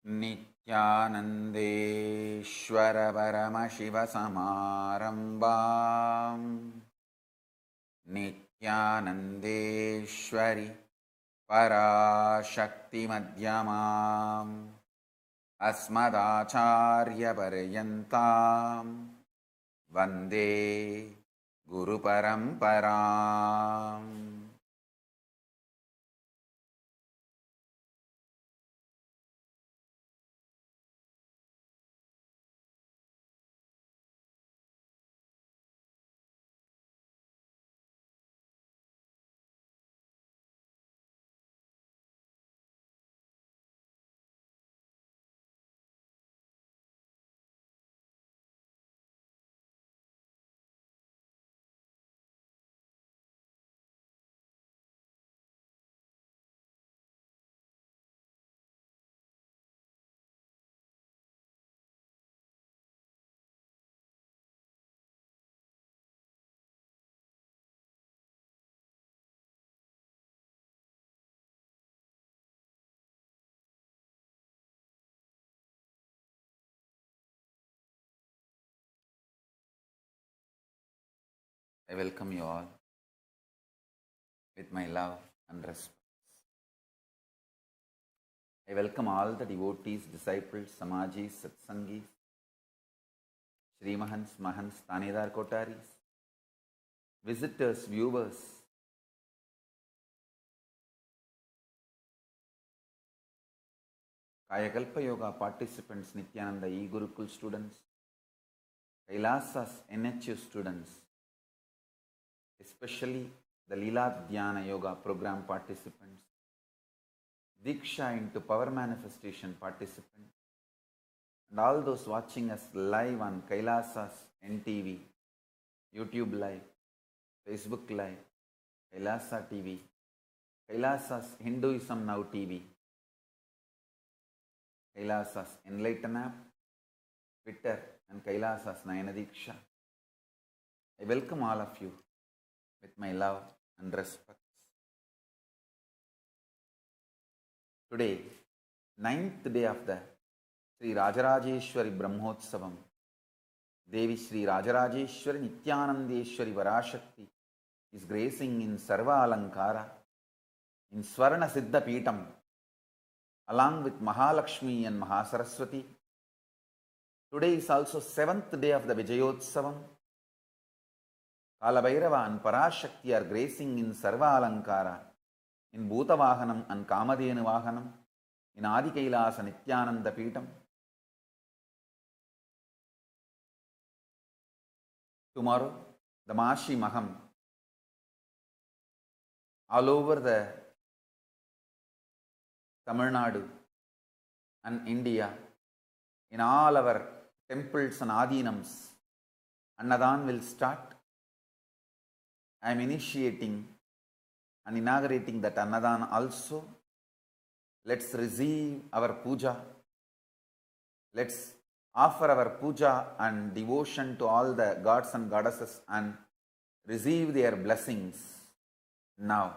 नित्यानन्देश्वर परमशिवसमारम्भाम् नित्यानन्देश्वरि पराशक्तिमध्यमाम् अस्मदाचार्यपर्यन्तां वन्दे गुरुपरम्पराम्। I welcome you all with my love and respect. I welcome all the devotees, disciples, Samajis, Satsangis, Srimahans, Mahants, Tanedar Kotaris, visitors, viewers, Kayakalpa Yoga participants, Nityananda E-Gurukul students, Kailasas NHU students, especially the Leela Dhyana Yoga program participants, Diksha into Power Manifestation participants, and all those watching us live on Kailasas NTV, YouTube Live, Facebook Live, Kailasa TV, Kailasas Hinduism Now TV, Kailasas Enlighten App, Twitter, and Kailasas Nayana Diksha. I welcome all of you with my love and respect. Today, 9th day of the Sri Rajarajeshwari Brahmotsavam, Devi Sri Rajarajeshwari Nityanandeshwari Varashakti is gracing in Sarva Alankara, in Swarna Siddha Peetam, along with Mahalakshmi and Mahasaraswati. Today is also 7th day of the Vijayotsavam. Kalabhairava and Parashakti are gracing in Sarva Alankara, in Bhutavahanam and Kamadhenu Vahanam, in Adi Kailasa Nityananda Peetam. Tomorrow, the Mashi Maham, all over the Tamil Nadu and India, in all our temples and adinams, Annadan will start. I am initiating and inaugurating that Annadan also. Let's receive our puja. Let's offer our puja and devotion to all the gods and goddesses and receive their blessings now.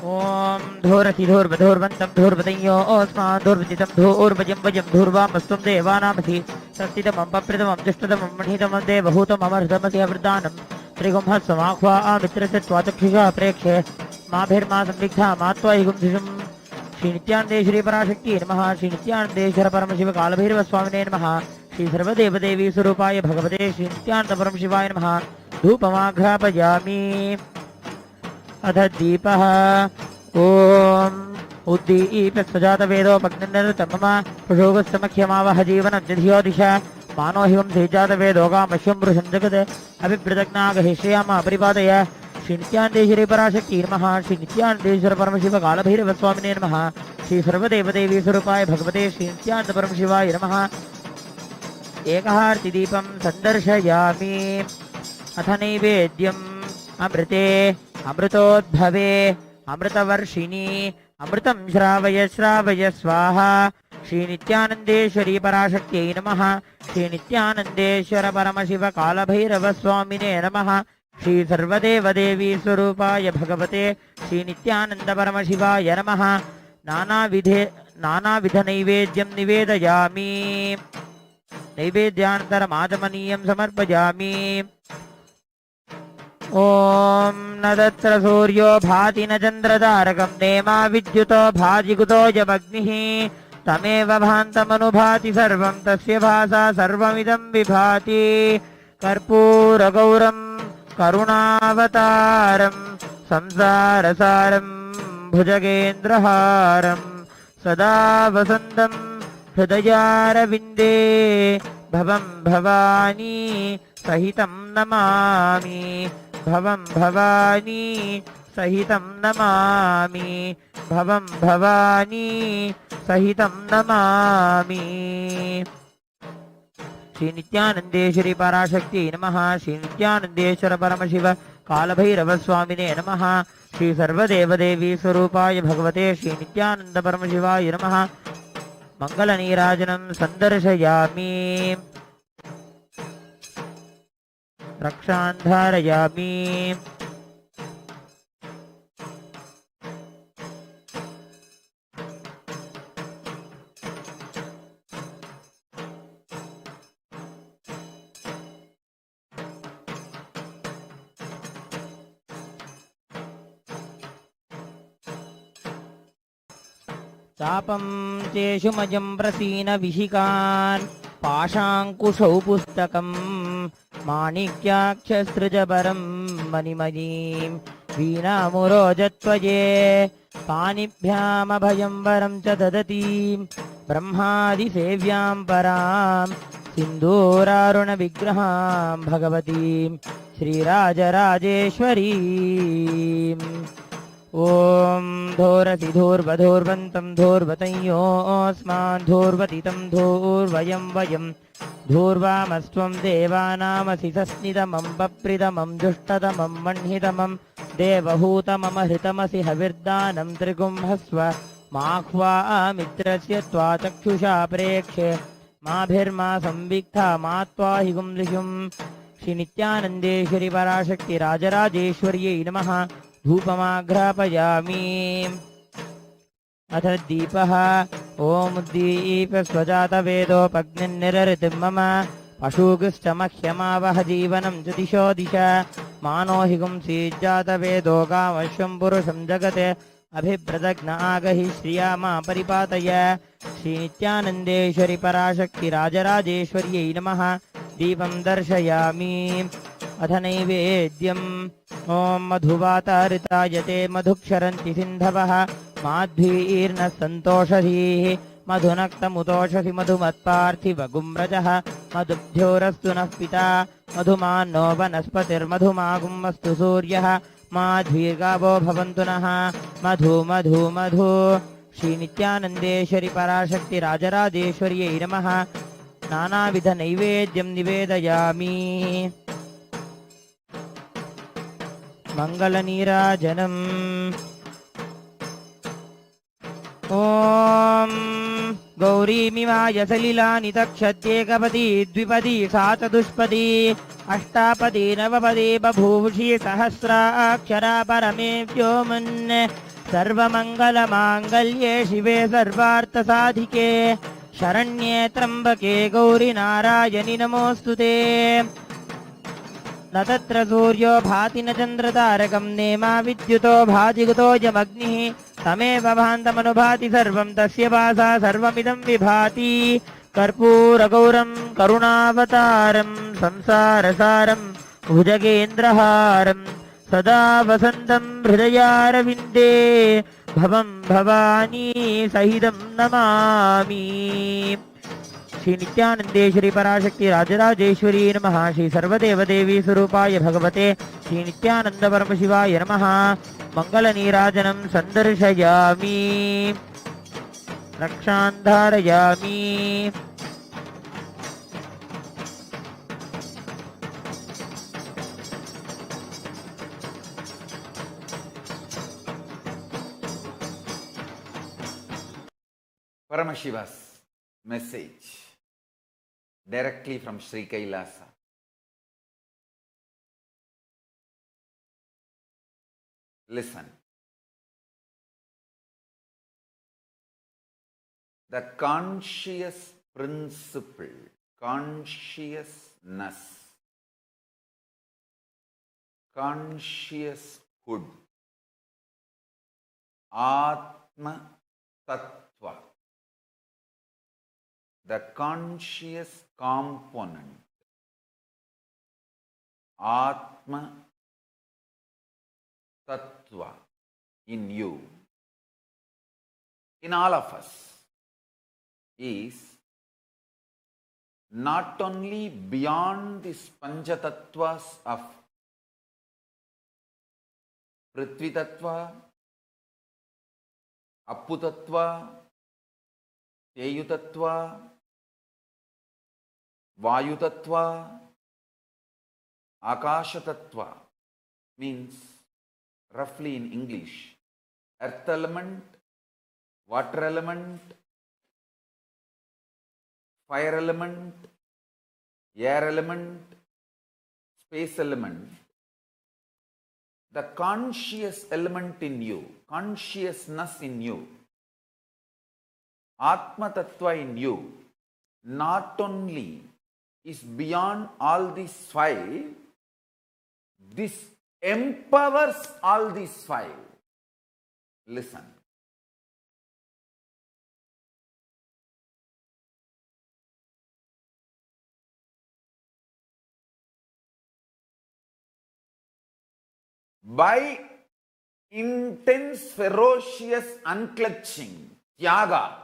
ओम धूरति धूर्वधूर्वन्तं धूर्वतयो ओस्मान् धूर्वजितं धूर्वजं वजं धूर्वामस्त्वं देवानामसि सत्तितमं पप्रतमं दुष्टतमं मणितमं देवहूतममर्धमसि अवृदानं त्रिगुंहस्वमाख्वा आमित्रस्य त्वाचक्षुषा प्रेक्षे माभिर्मा संविग्धा मात्वायुगुंसिषं श्रीनित्यानन्देश्वरी पराशक्ति नमः। श्रीनित्यानन्देश्वर परमशिव कालभैरवस्वामिने नमः। श्री सर्वदेवदेवी स्वरूपाय भगवते श्रीनित्यानन्द परमशिवाय नमः। धूपमाघ्रापयामि। अथ दीपः ओम उद्दीप्यस्वजात वेदो पग्निर्तमम प्रशोगस्तमख्यमावह जीवनं धियो दिशा मानो हिवं सेजात वेदो कामश्यं पुरुषं जगत् अभिप्रदग्नागहिष्याम परिपादय। श्रीनित्यानन्देश्वरी पराशक्ति नमः। श्रीनित्यानन्देश्वर परमशिव कालभैरवस्वामिने नमः। श्री सर्वदेवदेवी स्वरूपाय भगवते श्रीनित्यानन्द परमशिवाय नमः। एकहार्तिदीपं सन्दर्शयामि। अथ नैवेद्यम् अमृते अमृतोद्भवे अमृतवर्षिणी अमृतं श्रावय श्रावय स्वाहा। श्रीनित्यानन्देश्वरी पराशक्त्यै नमः। श्रीनित्यानन्देश्वर परमशिव कालभैरवस्वामिने नमः। श्री सर्वदेवदेवी स्वरूपाय भगवते श्रीनित्यानन्द परमशिवाय नमः। नानाविधनैवेद्यं निवेदयामि नैवेद्यानन्तरमाचमनीयं समर्पयामि ॐ न तत्र सूर्यो भाति न चन्द्रतारकं नेमा विद्युतो भाजिकुतो जमग्निः तमेव भान्तमनुभाति सर्वं तस्य भासा सर्वमिदं विभाति कर्पूरगौरं करुणावतारं संसारसारं भुजगेन्द्रहारं सदा वसन्तं हृदयारविन्दे भवं भवानी सहितं नमामि भवं भवानी सहितं नमामि भवं भवानी सहितं नमामि श्री नित्यानंदेश्वरी पराशक्ति नमः श्री नित्यानंदेश्वर परमशिव कालभैरव स्वामिने नमः श्री सर्वदेवदेवी स्वरूपाय भगवते श्री नित्यानंद परमशिवाय नमः मंगलनीराजनं संदर्शयामि रक्षान् धारयामि चापं चेषुमजं प्रसीनविशिकान् पाशाङ्कुशौ पुस्तकं माणिक्याक्षसृजपरं मणिमयीं वीणामुरोजत्वये पाणिभ्यामभयं वरं च ददतीं ब्रह्मादिसेव्यां परां सिन्दूरारुणविग्रहां भगवतीं श्रीराजराजेश्वरीम् ॐ धोरसि धूर्वधूर्वन्तं धूर्वतयोऽस्मान् धूर्वतितं धूर्वयं वयं धूर्वामस्त्वं देवानामसि सस्नितमं बप्रितमं दुष्टतमं मह्नितमं देवहूतममहृतमसि हविर्दानं त्रिगुंहस्व माह्वामित्रस्य त्वा चक्षुषा प्रेक्ष्य माभिर्मा संविक्था मा त्वाहि गुंसिषुं श्री नित्यानन्देश्वरि पराशक्ति राजराजेश्वर्यै नमः धूपमाघ्रापयामि अथ दीपः ॐ दीपस्वजातवेदोपग्निर्निरृतिं मम पशुगुश्च मह्यमावह जीवनं च दिशो दिश मानो हि गुंसीज्जातवेदो कामश्वं पुरुषं जगते अभिप्रदग्न आगहि श्रिया मा परिपातय श्रीनित्यानन्देश्वरि पराशक्ति राजराजेश्वर्यै नमः दीपं दर्शयामि अथ नैवेद्यम् ॐ मधुवातारितायते मधुक्षरन्ति सिन्धवः माध्वीर्नः सन्तोषधीः मधुनक्तमुतोषसि मधुमत्पार्थिवगुम्रजः मधुभ्योरस्तु नः पिता मधुमान्नो वनस्पतिर्मधुमागुमस्तु सूर्यः माध्वीर्गावो भवन्तु नः मधु मधु मधु श्रीनित्यानन्देश्वरि पराशक्ति राजराजेश्वर्यै नमः नानाविधनैवेद्यं निवेदयामि मङ्गलनीराजनम् ॐ गौरीमिवाय सलिलानि तक्षत्येकपदी द्विपदी सा चतुष्पदी अष्टापदी नवपदी बभूषी सहस्राक्षरा परमे व्योमन् सर्वमङ्गलमाङ्गल्ये शिवे सर्वार्थसाधिके शरण्ये त्र्यम्बके गौरि नारायणि नमोऽस्तु ते न तत्र सूर्यो भाति न चन्द्रतारकं नेमा विद्युतो भाजिगुतो यमग्निः तमेव भान्तमनुभाति सर्वं तस्य भासा सर्वमिदं विभाति कर्पूरगौरं करुणावतारं संसारसारं भुजगेन्द्रहारं सदा वसन्तं हृदयारविन्दे भवं भवानी सहितं नमामि श्री नित्यानंदेश्वरी पराशक्ति राजराजेश्वरी नमः श्री सर्वदेवदेवी स्वरूपाय भगवते श्री नित्यानंद परमशिवाय नमः मंगलनीराजनं संदर्शयामि रक्षान् धारयामि Paramashiva's message directly from Sri Kailasa. Listen. The conscious principle, consciousness, conscioushood, Atma Tattva, the conscious component, Atma Tattva in you, in all of us, is not only beyond these Panchatattvas of Prithvi Tattva, Appu Tattva, Teyu Tattva, Vayu Tattva, Akasha Tattva, means roughly in English, earth element, water element, fire element, air element, space element, the conscious element in you, consciousness in you, Atma Tattva in you, not only is beyond all these five, this empowers all these five. Listen. By intense, ferocious unclutching, tyaga,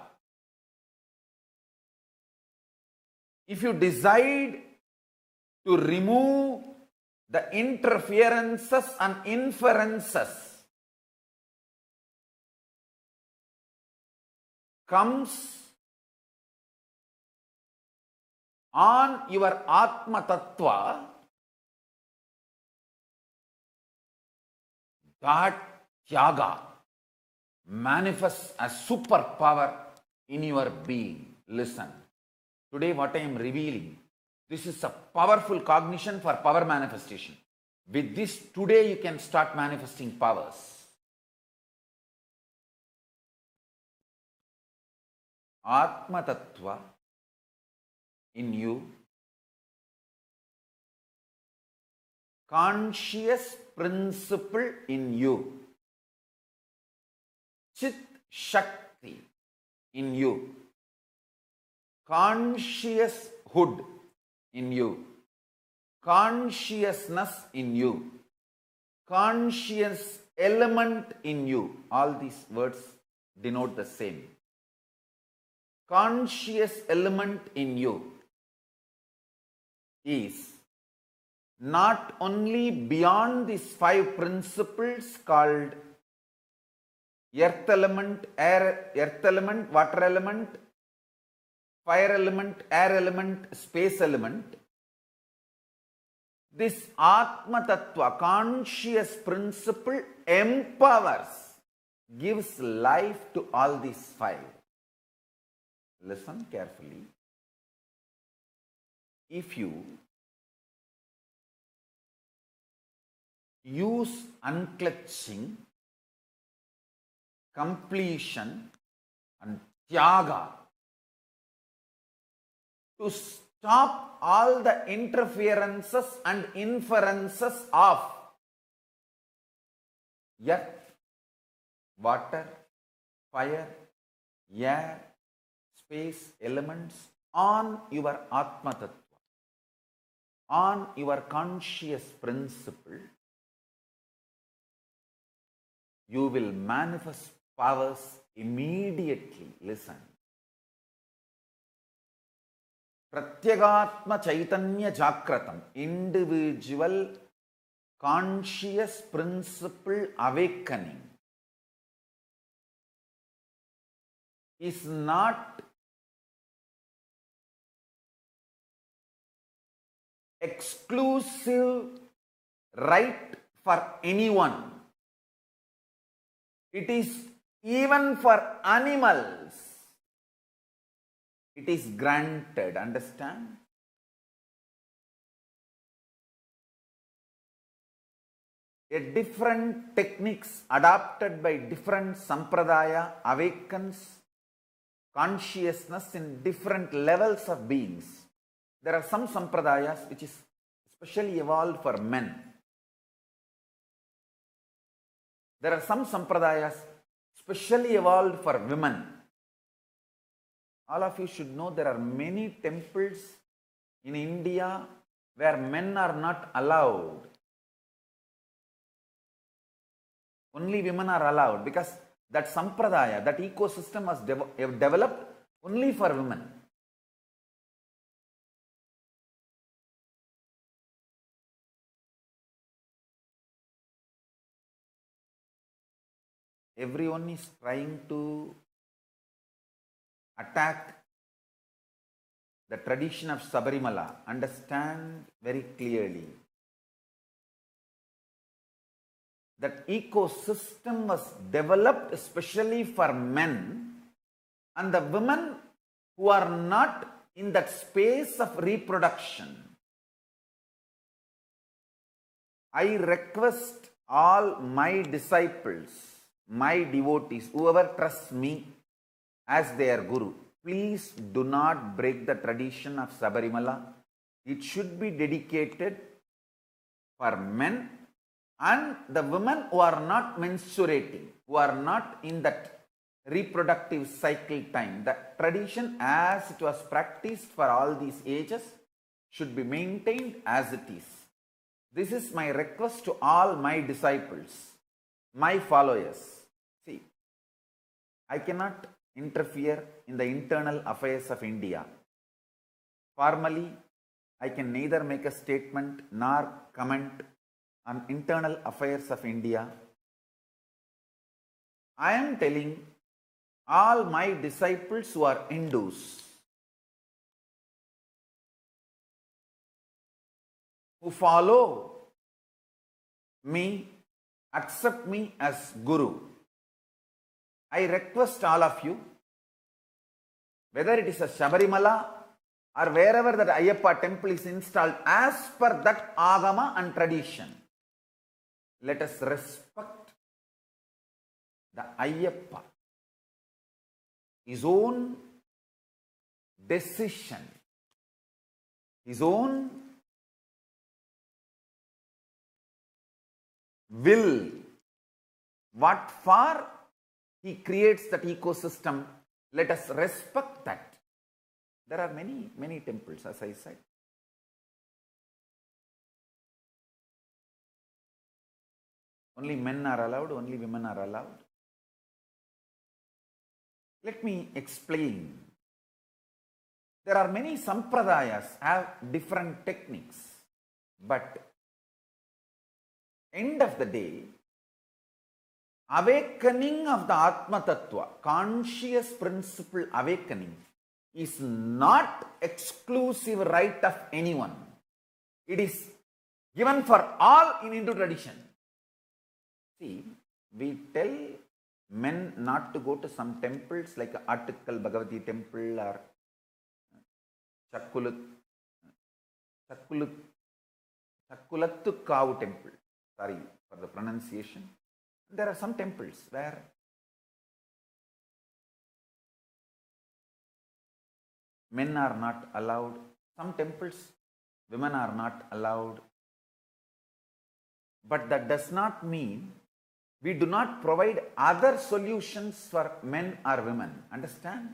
if you decide to remove the interferences and inferences, comes on your Atma Tattva, that tyaga manifests as superpower in your being. Listen, today what I am revealing, this is a powerful cognition for power manifestation. With this, today you can start manifesting powers. Atma Tattva in you, conscious principle in you, Chit Shakti in you, conscioushood in you, consciousness in you, conscious element in you. All these words denote the same. Conscious element in you is not only beyond these five principles called earth element, earth element, water element, fire element, air element, space element. This Atma Tattva, conscious principle, empowers, gives life to all these five. Listen carefully. If you use unclutching, completion and tyaga to stop all the interferences and inferences of earth, water, fire, air, space elements on your Atma Tattva, on your conscious principle, you will manifest powers immediately. Listen. Pratyagatma Chaitanya Jakratam, individual conscious principle awakening, is not exclusive right for anyone. It is even for animals. It is granted. Understand? A different techniques adopted by different sampradaya awakens consciousness in different levels of beings. There are some sampradayas which is specially evolved for men. There are some sampradayas specially evolved for women. All of you should know there are many temples in India where men are not allowed. Only women are allowed because that sampradaya, that ecosystem was developed only for women. Everyone is trying to attack the tradition of Sabarimala. Understand very clearly. That ecosystem was developed especially for men, and the women who are not in that space of reproduction. I request all my disciples, my devotees, whoever trusts me as their guru, please do not break the tradition of Sabarimala. It should be dedicated for men and the women who are not menstruating, who are not in that reproductive cycle time. The tradition as it was practiced for all these ages should be maintained as it is. This is my request to all my disciples, my followers. See, I cannot interfere in the internal affairs of India. Formally, I can neither make a statement nor comment on internal affairs of India. I am telling all my disciples who are Hindus, who follow me, accept me as Guru. I request all of you, whether it is a Sabarimala or wherever that Ayyappa temple is installed, as per that agama and tradition, let us respect the Ayyappa, his own decision, his own will, what for he creates that ecosystem. Let us respect that. There are many, many temples, as I said. Only men are allowed, only women are allowed. Let me explain. There are many sampradayas have different techniques, but end of the day, awakening of the Atma Tattva, conscious principle awakening, is not exclusive right of anyone. It is given for all in Hindu tradition. See, we tell men not to go to some temples like Attikal Bhagavati temple or Chakkulattu Kavu temple. Sorry for the pronunciation. There are some temples where men are not allowed. Some temples, women are not allowed. But that does not mean we do not provide other solutions for men or women. Understand?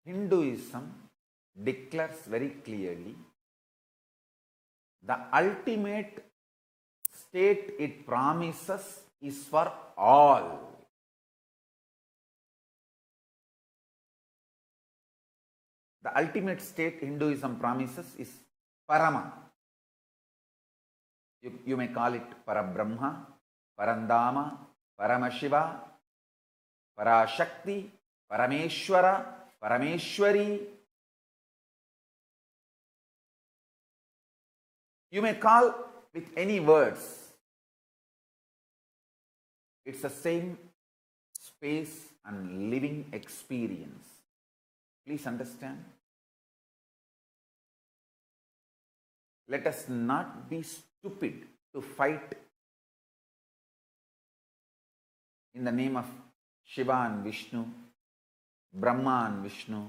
Hinduism declares very clearly the ultimate state it promises is for all. The ultimate state Hinduism promises is Parama. You may call it Parabrahma, Parandama, Paramashiva, Parashakti, Parameshwara, Parameshwari. You may call with any words. It's the same space and living experience. Please understand. Let us not be stupid to fight in the name of Shiva and Vishnu, Brahma and Vishnu,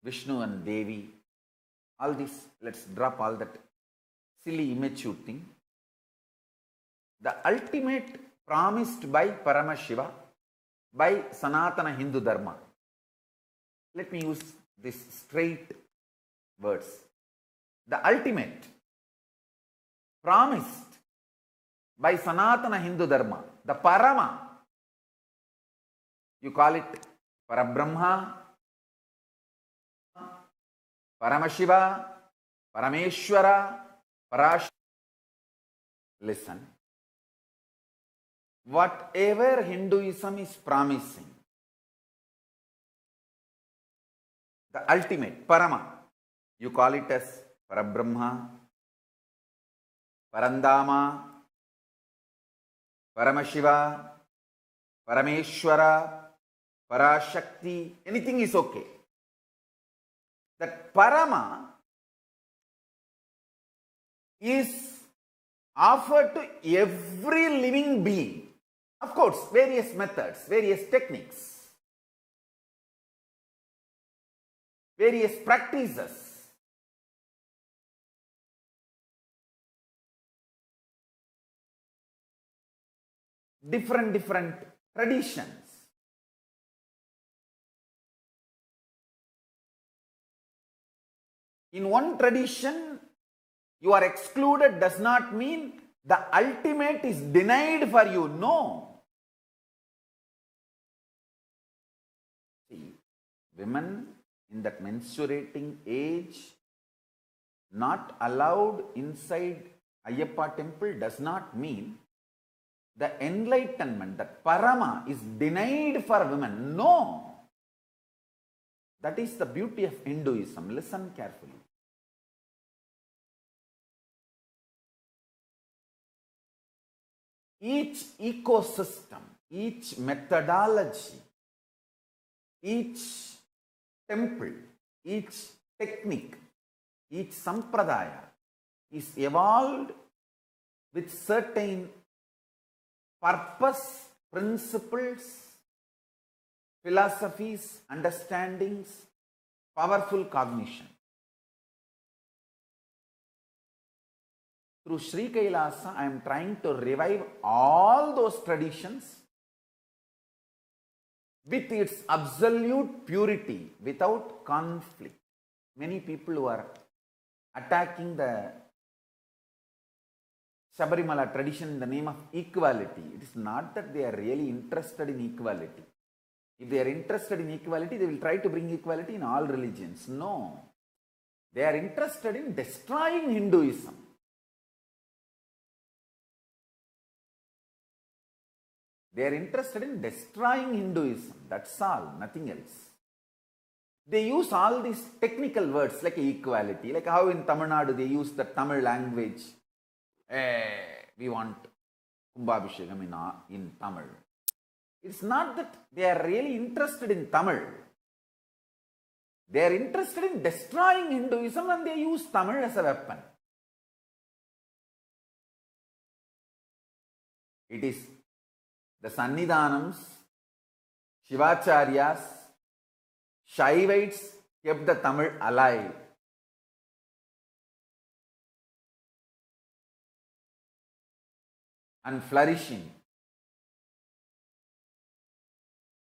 Vishnu and Devi. All this, let's drop all that silly immature thing. The ultimate promised by Paramashiva, by Sanatana Hindu Dharma. Let me use these straight words. The ultimate promised by Sanatana Hindu Dharma, the Parama, you call it Parabrahma, Paramashiva, Parameshwara, Parash. Listen, whatever Hinduism is promising, the ultimate, Parama, you call it as Parabrahma, Parandama, Paramashiva, Parameshwara, Parashakti, anything is okay. That Parama is offered to every living being. Of course, various methods, various techniques, various practices. Different traditions. In one tradition, you are excluded does not mean the ultimate is denied for you. No. See, women in that menstruating age not allowed inside Ayyappa temple does not mean the enlightenment, that Parama, is denied for women. No. That is the beauty of Hinduism. Listen carefully. Each ecosystem, each methodology, each temple, each technique, each sampradaya is evolved with certain purpose, principles, philosophies, understandings, powerful cognition. Through Sri Kailasa, I am trying to revive all those traditions with its absolute purity, without conflict. Many people who are attacking the Sabarimala tradition in the name of equality, it is not that they are really interested in equality. If they are interested in equality, they will try to bring equality in all religions. No. They are interested in destroying Hinduism. They are interested in destroying Hinduism. That's all, nothing else. They use all these technical words like equality, like how in Tamil Nadu they use the Tamil language. We want Kumbhabhishekam in Tamil. It's not that they are really interested in Tamil. They are interested in destroying Hinduism and they use Tamil as a weapon. It is the Sannidhanams, Shivacharyas, Shaivites kept the Tamil alive. And flourishing.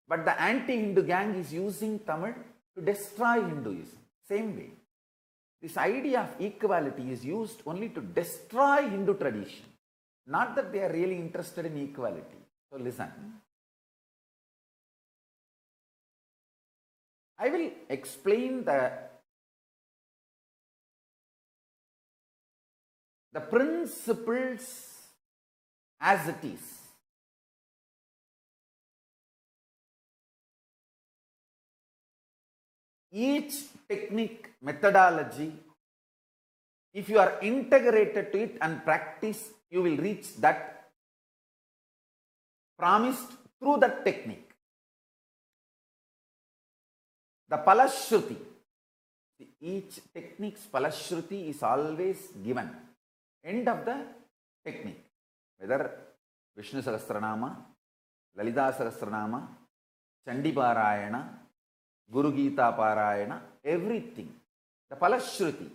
But the anti-Hindu gang is using Tamil to destroy Hinduism. Same way. This idea of equality is used only to destroy Hindu tradition. Not that they are really interested in equality. So listen. I will explain the principles as it is. each technique, methodology, if you are integrated to it and practice, you will reach that promised through that technique. The Palashruti, each technique's Palashruti is always given. End of the technique. Whether Vishnu Sahasranama, Lalita Sahasranama, Chandi Parayana, Guru Gita Parayana, everything. The Palashruti,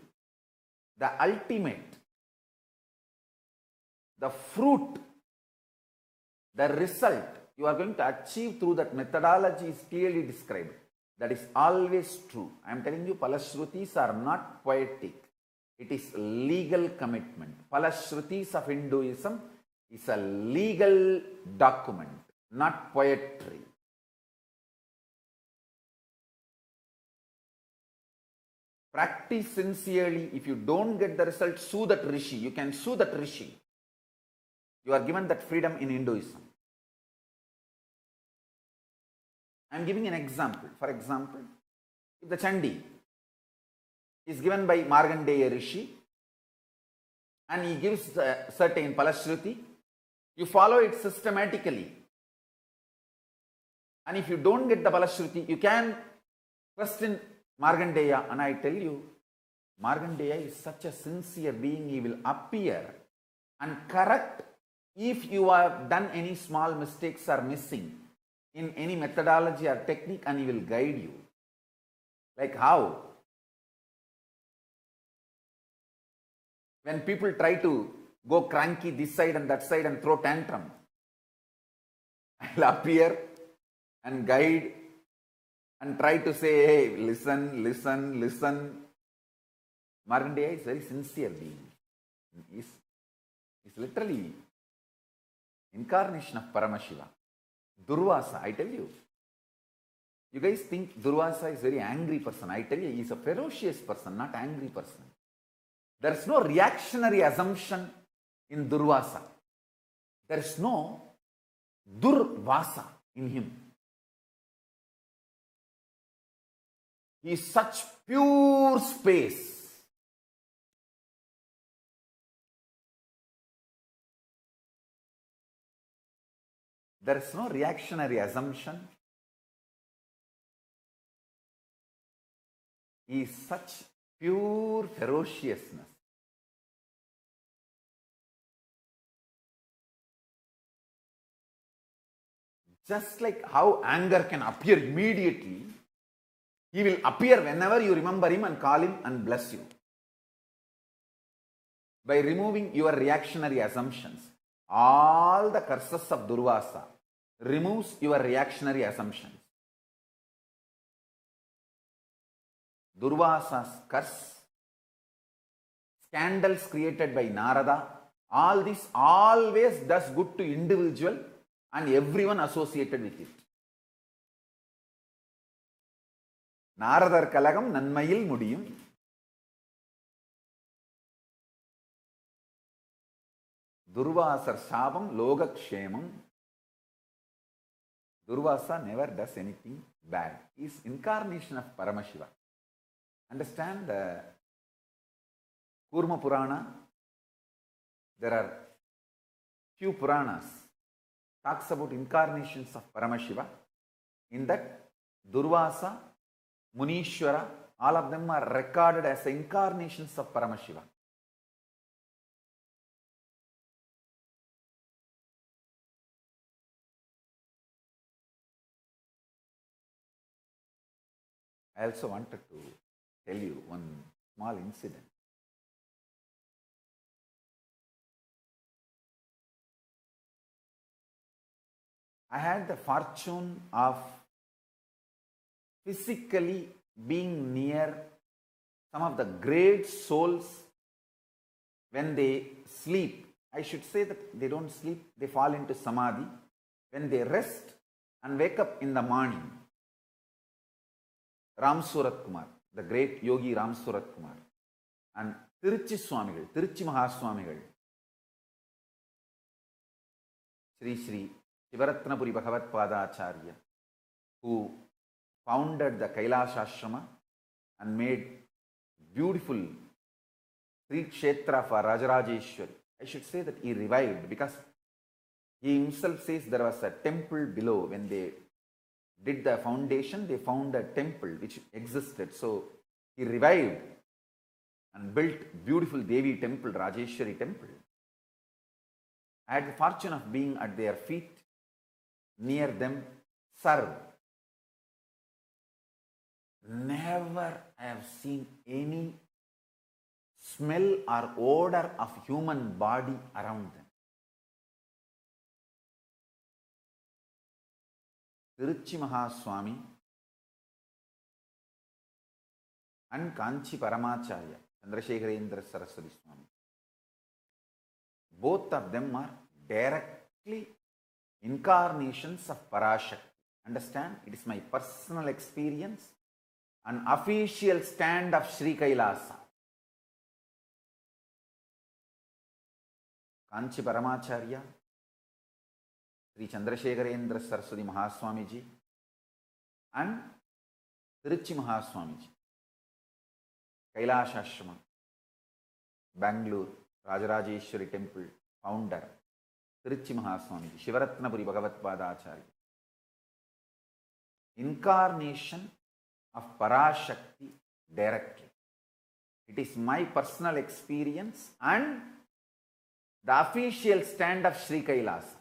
the ultimate, the fruit, the result you are going to achieve through that methodology is clearly described. That is always true. I am telling you, Palashrutis are not poetic. It is legal commitment. Palashrutis of Hinduism is a legal document, not poetry. Practice sincerely. If you don't get the result, sue that rishi. You can sue that rishi. You are given that freedom in Hinduism. I am giving an example. For example, if the Chandi is given by Markandeya Rishi and he gives a certain Palashruti, you follow it systematically. And if you don't get the Palashruti, you can question Markandeya. And I tell you, Markandeya is such a sincere being, he will appear and correct if you have done any small mistakes or missing in any methodology or technique, and he will guide you. Like how? When people try to go cranky this side and that side and throw tantrum, I'll appear and guide and try to say, hey, listen, listen, listen. Markandeya is very sincere being. He's literally incarnation of Paramashiva. Durvasa, I tell you. You guys think Durvasa is a very angry person. I tell you, he is a ferocious person, not angry person. There is no reactionary assumption in Durvasa. There is no Durvasa in him. He is such pure space. There is no reactionary assumption. He is such pure ferociousness. Just like how anger can appear immediately, he will appear whenever you remember him and call him and bless you. By removing your reactionary assumptions, all the curses of Durvasa removes your reactionary assumptions. Durvasa's curse, scandals created by Narada, all this always does good to individual and everyone associated with it. Naradar Kalagam Nanmayil Mudiyum. Durvasar Shabam Logakshemam. Durvasa never does anything bad. He is incarnation of Paramashiva. Understand the Kurma Purana? There are few Puranas talks about incarnations of Paramashiva. In that, Durvasa, Munishwara, all of them are recorded as incarnations of Paramashiva. I also wanted to tell you one small incident. I had the fortune of physically being near some of the great souls when they sleep. I should say that they don't sleep, they fall into samadhi. When they rest and wake up in the morning, Ram Surat Kumar, the great yogi Ram Surat Kumar, and Tiruchi Swamigal, Tiruchi Mahaswamigal, Sri Sri Shivaratnapuri Bhagavat Pada Acharya, who founded the Kailasha Ashrama and made beautiful Sri Kshetra for Rajarajeshwari. I should say that he revived, because he himself says there was a temple below. When they did the foundation, they found a temple which existed. So he revived and built beautiful Devi temple, Rajeshwari temple. I had the fortune of being at their feet, near them, serve. Never I have seen any smell or odor of human body around them. Tiruchi Mahaswami and Kanchi Paramacharya, Chandrasekharendra Saraswati Swami, both of them are directly incarnations of Parashakti. Understand? It is my personal experience, an official stand of Sri Kailasa. Kanchi Paramacharya, Sri Chandrasekharendra Saraswati Mahaswamiji, and Tiruchi Mahaswamiji, Kailasha Ashrama, Bangalore, Rajarajeshwari Temple founder, Tiruchi Mahaswamiji, Shivaratnapuri Bhagavatpada Acharya. Incarnation of Parashakti directly. It is my personal experience and the official stand of Sri Kailasa.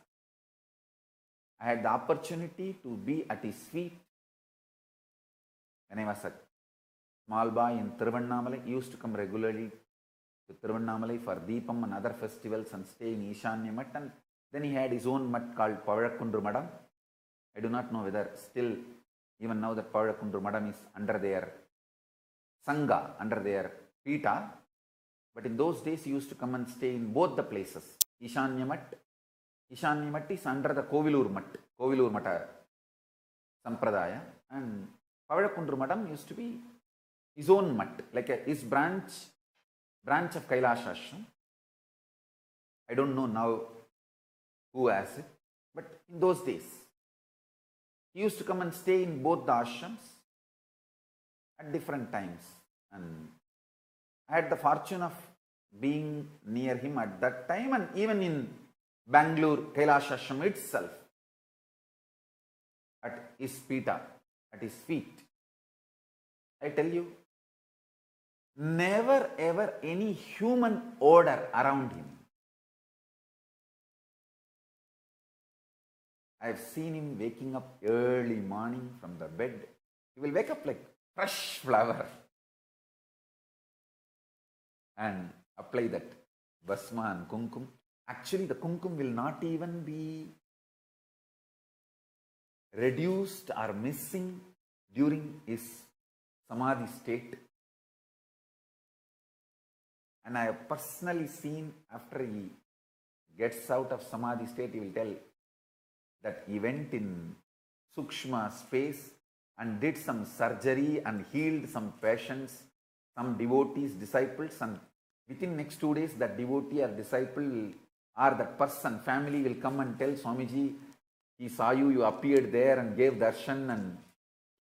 I had the opportunity to be at his feet when I was a small boy in Tiruvannamalai. He used to come regularly to Tiruvannamalai for Deepam and other festivals and stay in Ishanya Mat, and then he had his own mat called Pavalakkundru Madam. I do not know whether still, even now, that Pavalakkundru Madam is under their Sangha, under their Pita. But in those days, he used to come and stay in both the places. Ishanya Mat is under the Kovilur Mata Sampradaya, and Pavalakkundru Madam used to be his own mat, like his branch of Kailasha Ashram. I don't know now who has it, but in those days, he used to come and stay in both the ashrams at different times. And I had the fortune of being near him at that time, and even in Bangalore, Kailasha Ashram itself, at his pita, at his feet. I tell you, never ever any human odor around him. I have seen him waking up early morning from the bed. He will wake up like fresh flower and apply that basma and kumkum. Actually, the kumkum will not even be reduced or missing during his samadhi state. And I have personally seen, after he gets out of samadhi state, he will tell that he went in Sukshma space and did some surgery and healed some patients, some devotees, disciples, and within next 2 days, that devotee or disciple or that person, family will come and tell Swamiji, he saw you, you appeared there and gave darshan and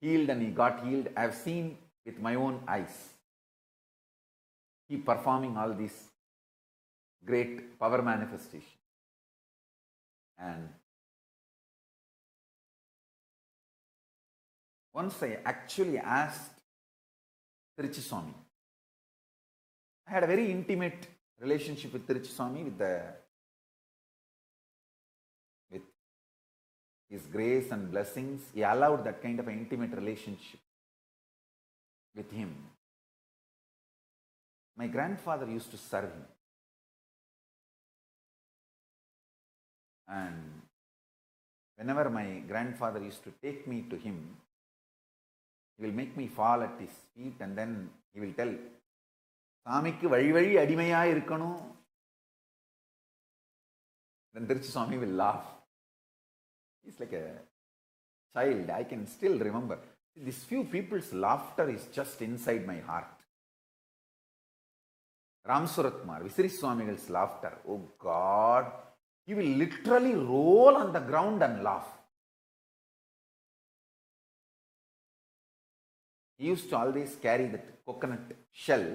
healed, and he got healed. I have seen with my own eyes. He performing all these great power manifestations. And once I actually asked Tiruchi Swami. I had a very intimate relationship with Tiruchi Swami, with his grace and blessings. He allowed that kind of an intimate relationship with him. My grandfather used to serve him. And whenever my grandfather used to take me to him, he will make me fall at his feet, and then he will tell, Swamikku vali vali adimaya irukanu. Then Tiruchi Swami will laugh. He's like a child. I can still remember. These few people's laughter is just inside my heart. Ram Suratkumar, Visiri Swamigal's laughter. Oh God, he will literally roll on the ground and laugh. He used to always carry that coconut shell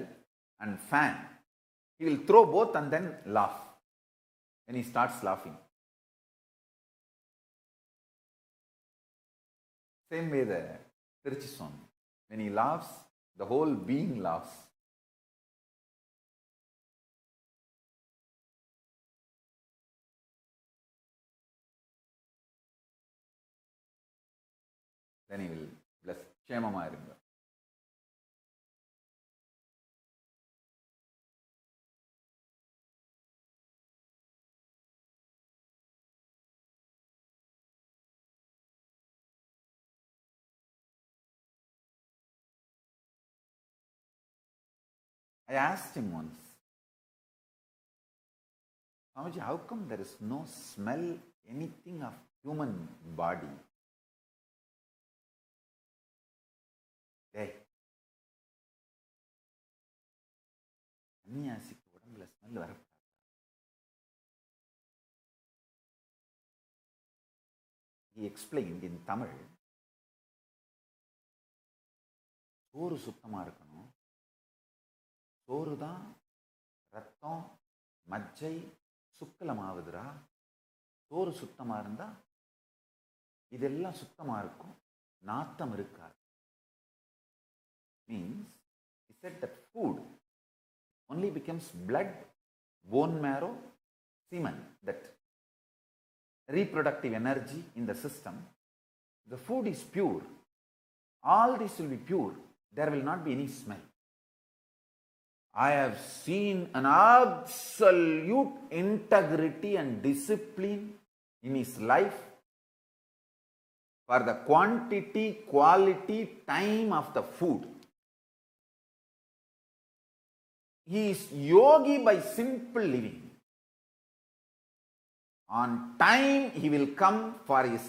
and fan. He will throw both and then laugh. When he starts laughing. Same way the Tiruchi Swami. When he laughs, the whole being laughs. Then he will bless. Kshemama irunga. I asked him once, Swamiji, how come there is no smell, anything of human body? Hey, சன்னியாசிக்கு உடம்புல smell வரப்படாது. He explained in Tamil, சோறு சுத்தமா இருக்கணும். சோறு தான் ரத்தம் மஜ்ஜை சுக்கலமாகுதுரா. சோறு சுத்தமா இருந்தா இதெல்லாம் சுத்தமா இருக்கும், நாத்தம் இருக்காது. Means he said that food only becomes blood, bone marrow, semen, that reproductive energy in the system. The food is pure. All this will be pure. There will not be any smell. I have seen an absolute integrity and discipline in his life for the quantity, quality, time of the food. He is yogi by simple living. On time he will come for his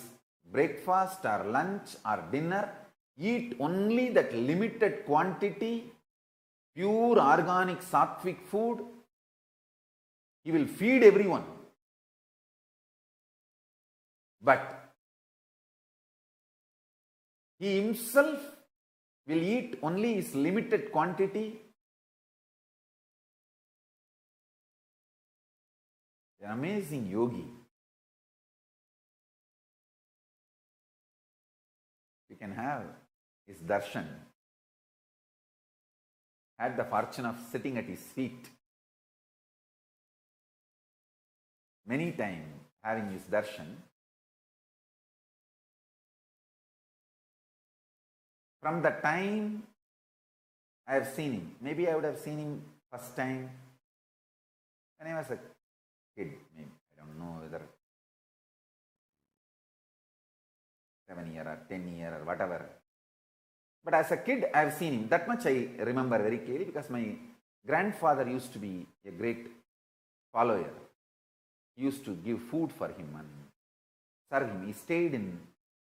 breakfast or lunch or dinner, eat only that limited quantity, pure organic sattvic food. He will feed everyone. But he himself will eat only his limited quantity. An amazing yogi. We can have his darshan. Had the fortune of sitting at his feet many times, having his darshan. From the time I have seen him, maybe I would have seen him first time when I was a kid, maybe. I don't know whether 7 year or 10 year or whatever. But as a kid, I have seen him. That much I remember very clearly because my grandfather used to be a great follower. He used to give food for him and serve him. He stayed in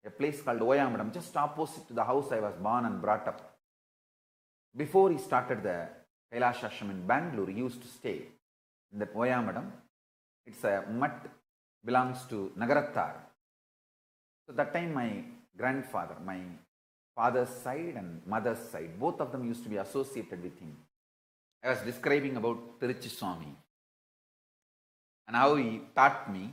a place called Oyamadam, just opposite to the house I was born and brought up. Before he started the Kailash Ashram in Bangalore, he used to stay in that Oyamadam. It's a mutt, belongs to Nagarattar. So that time my grandfather, my father's side and mother's side, both of them used to be associated with him. I was describing about Tiruchi Swami and how he taught me.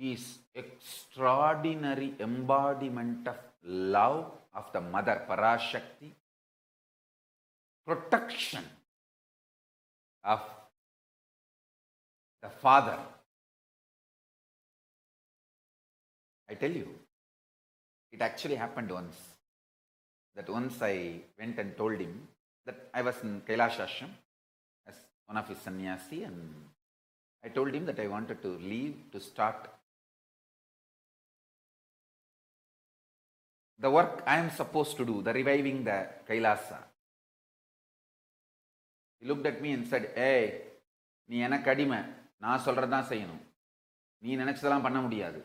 He is extraordinary embodiment of love of the mother Parashakti, protection of the father. I tell you, it actually happened once. That once I went and told him that I was in Kailash Ashram as one of his sannyasi, and I told him that I wanted to leave to start the work I am supposed to do, the reviving the Kailasa. He looked at me and said, "Hey, நீ எனக்கு அடிமை, நான் சொல்றதான் செய்யணும், நீ நினைச்சதெல்லாம் பண்ண முடியாது."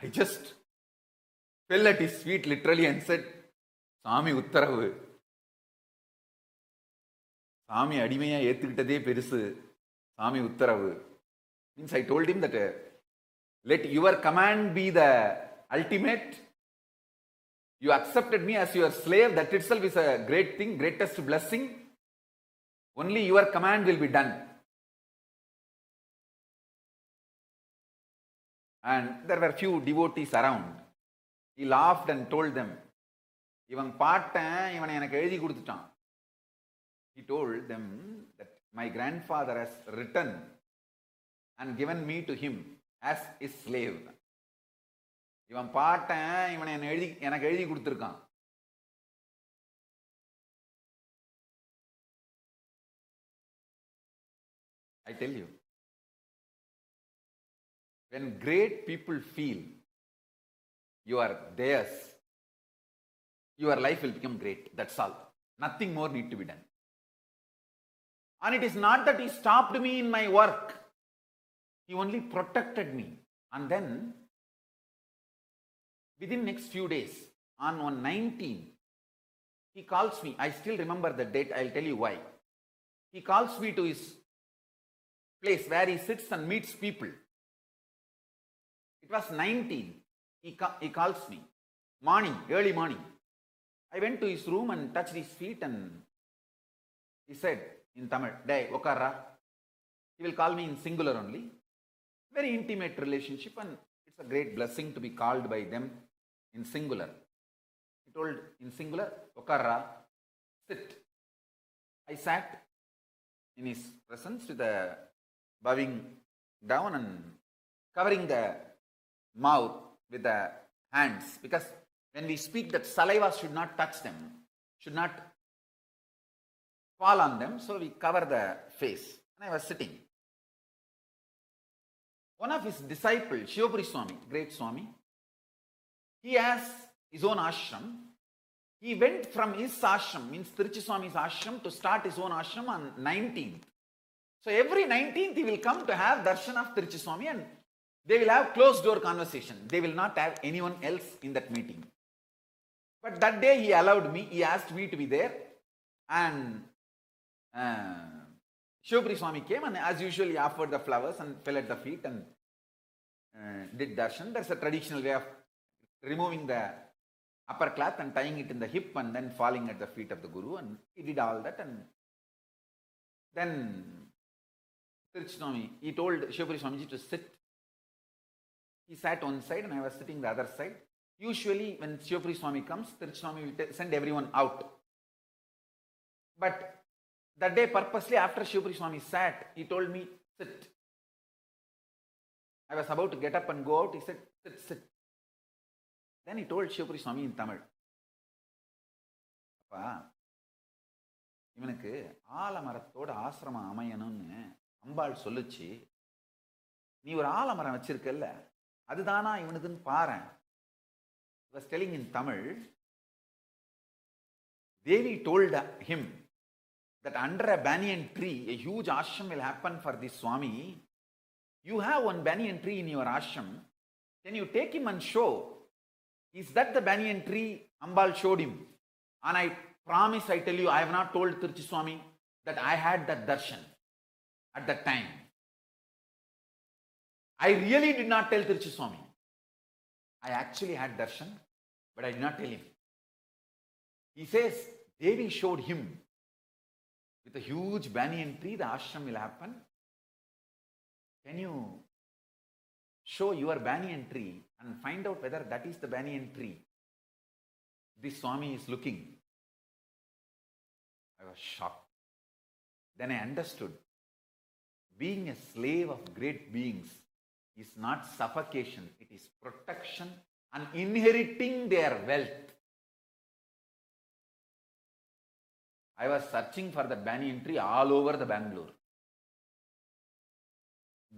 I just fell at his feet literally and said, "Swami உத்தரவு." சாமி அடிமையா ஏத்துக்கிட்டதே பெருசு, சாமி உத்தரவு. Means I told him that let your command be the ultimate. You accepted me as your slave, that itself is a great thing, greatest blessing. Only your command will be done. And there were few devotees around. He laughed and told them, இவன் பாட்டன் இவனை எனக்கு எழுதி கொடுத்துட்டான். He told them that my grandfather has written and given me to him as his slave. இவன் பாட்டன் இவனை எனக்கு எழுதி கொடுத்துருக்கான். I tell you, when great people feel you are theirs, your life will become great. That's all. Nothing more need to be done. And it is not that he stopped me in my work. He only protected me. And then, within next few days, on 19, he calls me. I still remember the date. I'll tell you why. He calls me to his place where he sits and meets people. It was 19. He calls me. Morning, early morning. I went to his room and touched his feet and he said in Tamil, "Dai, okarra." He will call me in singular only. Very intimate relationship and it's a great blessing to be called by them in singular. He told in singular, "Okarra, sit." I sat in his presence with a bowing down and covering the mouth with the hands, because when we speak, that saliva should not touch them, should not fall on them, so we cover the face. And I was sitting. One of his disciples, Shivapuri Swami, great Swami, he has his own ashram. He went from his ashram, means Tiruchi Swami's ashram, to start his own ashram on 19th. So every 19th he will come to have darshan of Tiruchi Swami and they will have closed door conversation. They will not have anyone else in that meeting. But that day he allowed me, he asked me to be there, and Shivapuri Swami came and as usual he offered the flowers and fell at the feet and did darshan. There's a traditional way of removing the upper cloth and tying it in the hip and then falling at the feet of the Guru, and he did all that. And then Tiruchi Swami, he told Shivapuri Swamiji to sit. He sat one side and I was sitting the other side. Usually when Shivapuri Swami comes, Tiruchi Swami will send everyone out. But that day purposely after Shivapuri Swami sat, he told me, sit. I was about to get up and go out. He said, sit, sit. Then he told Shivapuri Swami in Tamil, அப்பா இவனுக்கு ஆலமரத்தோட ஆசிரமம் அமையணும்னு அம்பாள் சொல்லுச்சு, நீ ஒரு ஆலமரம் வச்சிருக்கல்ல, அதுதானா இவனுக்குன்னு பாரேன். He was telling in Tamil, Devi told him that under a banyan tree, a huge ashram will happen for this Swami. You have one banyan tree in your ashram. Can you take him and show? Is that the banyan tree? Ambal showed him. And I promise, I tell you, I have not told Tiruchi Swami that I had that darshan at that time. I really did not tell Tiruchi Swami. I actually had darshan, but I did not tell him. He says, Devi showed him with a huge banyan tree, the ashram will happen. Can you show your banyan tree and find out whether that is the banyan tree this Swami is looking? I was shocked. Then I understood. Being a slave of great beings is not suffocation, it is protection and inheriting their wealth. I was searching for the banyan tree all over the Bangalore.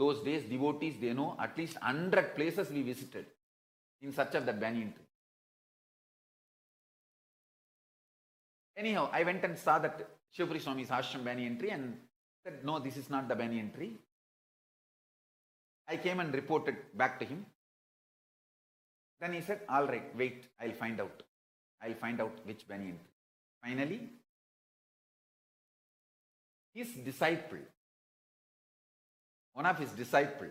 Those days, devotees, they know at least 100 places we visited in search of that banyan tree. Anyhow, I went and saw that Shivapuri Swami's ashram banyan tree and said, no, this is not the banyan tree. I came and reported back to him. Then he said, all right, wait, I'll find out. I'll find out which banyan tree. Finally, his disciple, one of his disciple,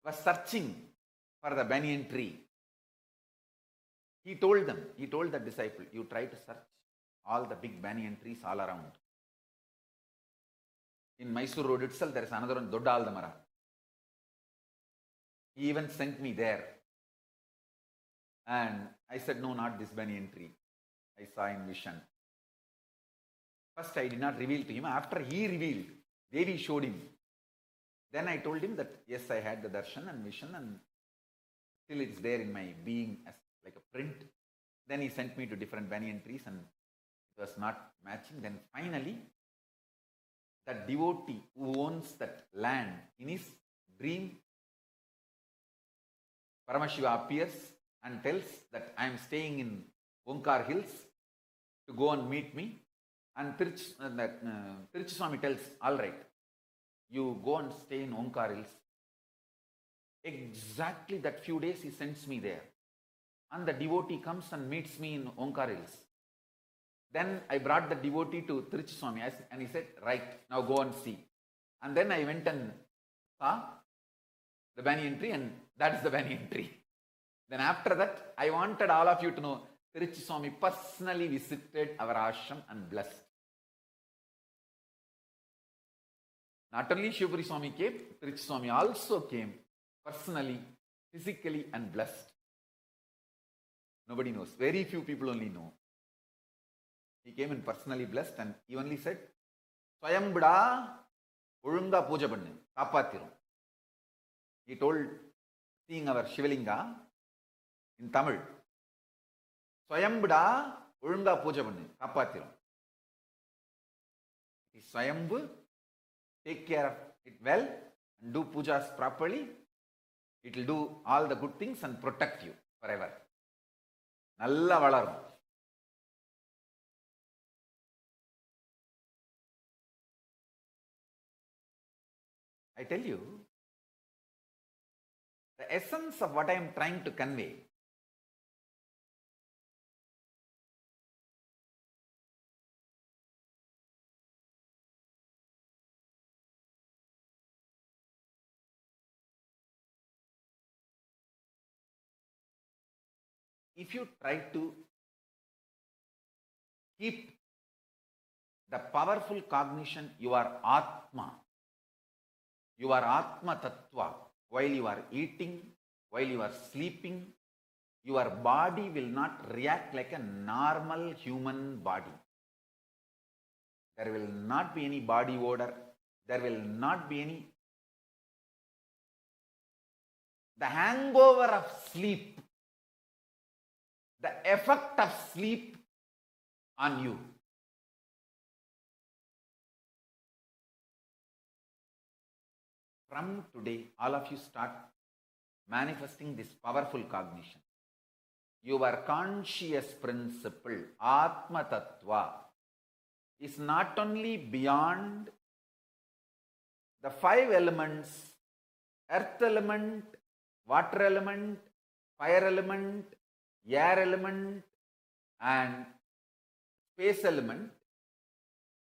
was searching for the banyan tree. He told the disciple, you try to search all the big banyan trees all around. In Mysore Road itself, there is another one, Dodda Aldamara. He even sent me there. And I said, no, not this banyan tree. I saw in vision. First, I did not reveal to him. After he revealed, Devi showed him. Then I told him that, yes, I had the darshan and vision, and still it's there in my being as like a print. Then he sent me to different banyan trees, and it was not matching. Then finally, that devotee who owns that land, in his dream, Paramashiva appears and tells that I am staying in Onkar Hills to go and meet me. And Tirchaswami tells, all right, you go and stay in Onkar Hills. Exactly that few days he sends me there. And the devotee comes and meets me in Onkar Hills. Then I brought the devotee to Tirchaswami and he said, right, now go and see. And then I went and saw the banyan tree, and that is the banyan tree. Then after that, I wanted all of you to know, Tirchaswami personally visited our ashram and blessed. Not only Shivapuri Swami came, Tirchaswami also came personally, physically and blessed. Nobody knows. Very few people only know. He came and personally blessed, and he only said, Swayambada Urunga Puja Pannu, Kapathirum. He told, seeing our Shivalinga in Tamil, Swayambada Urunga Puja Pannu, Kapathirum. Swayambu, take care of it well and do pujas properly. It will do all the good things and protect you forever. Nalla valarum. I tell you, the essence of what I am trying to convey if you try to keep the powerful cognition, you are Atma. You are Atma Tattva. While you are eating, while you are sleeping, your body will not react like a normal human body. There will not be any body odor. There will not be any. The hangover of sleep, the effect of sleep on you. From today, all of you start manifesting this powerful cognition. Your conscious principle, Atma Tattva, is not only beyond the 5 elements, earth element, water element, fire element, air element, and space element.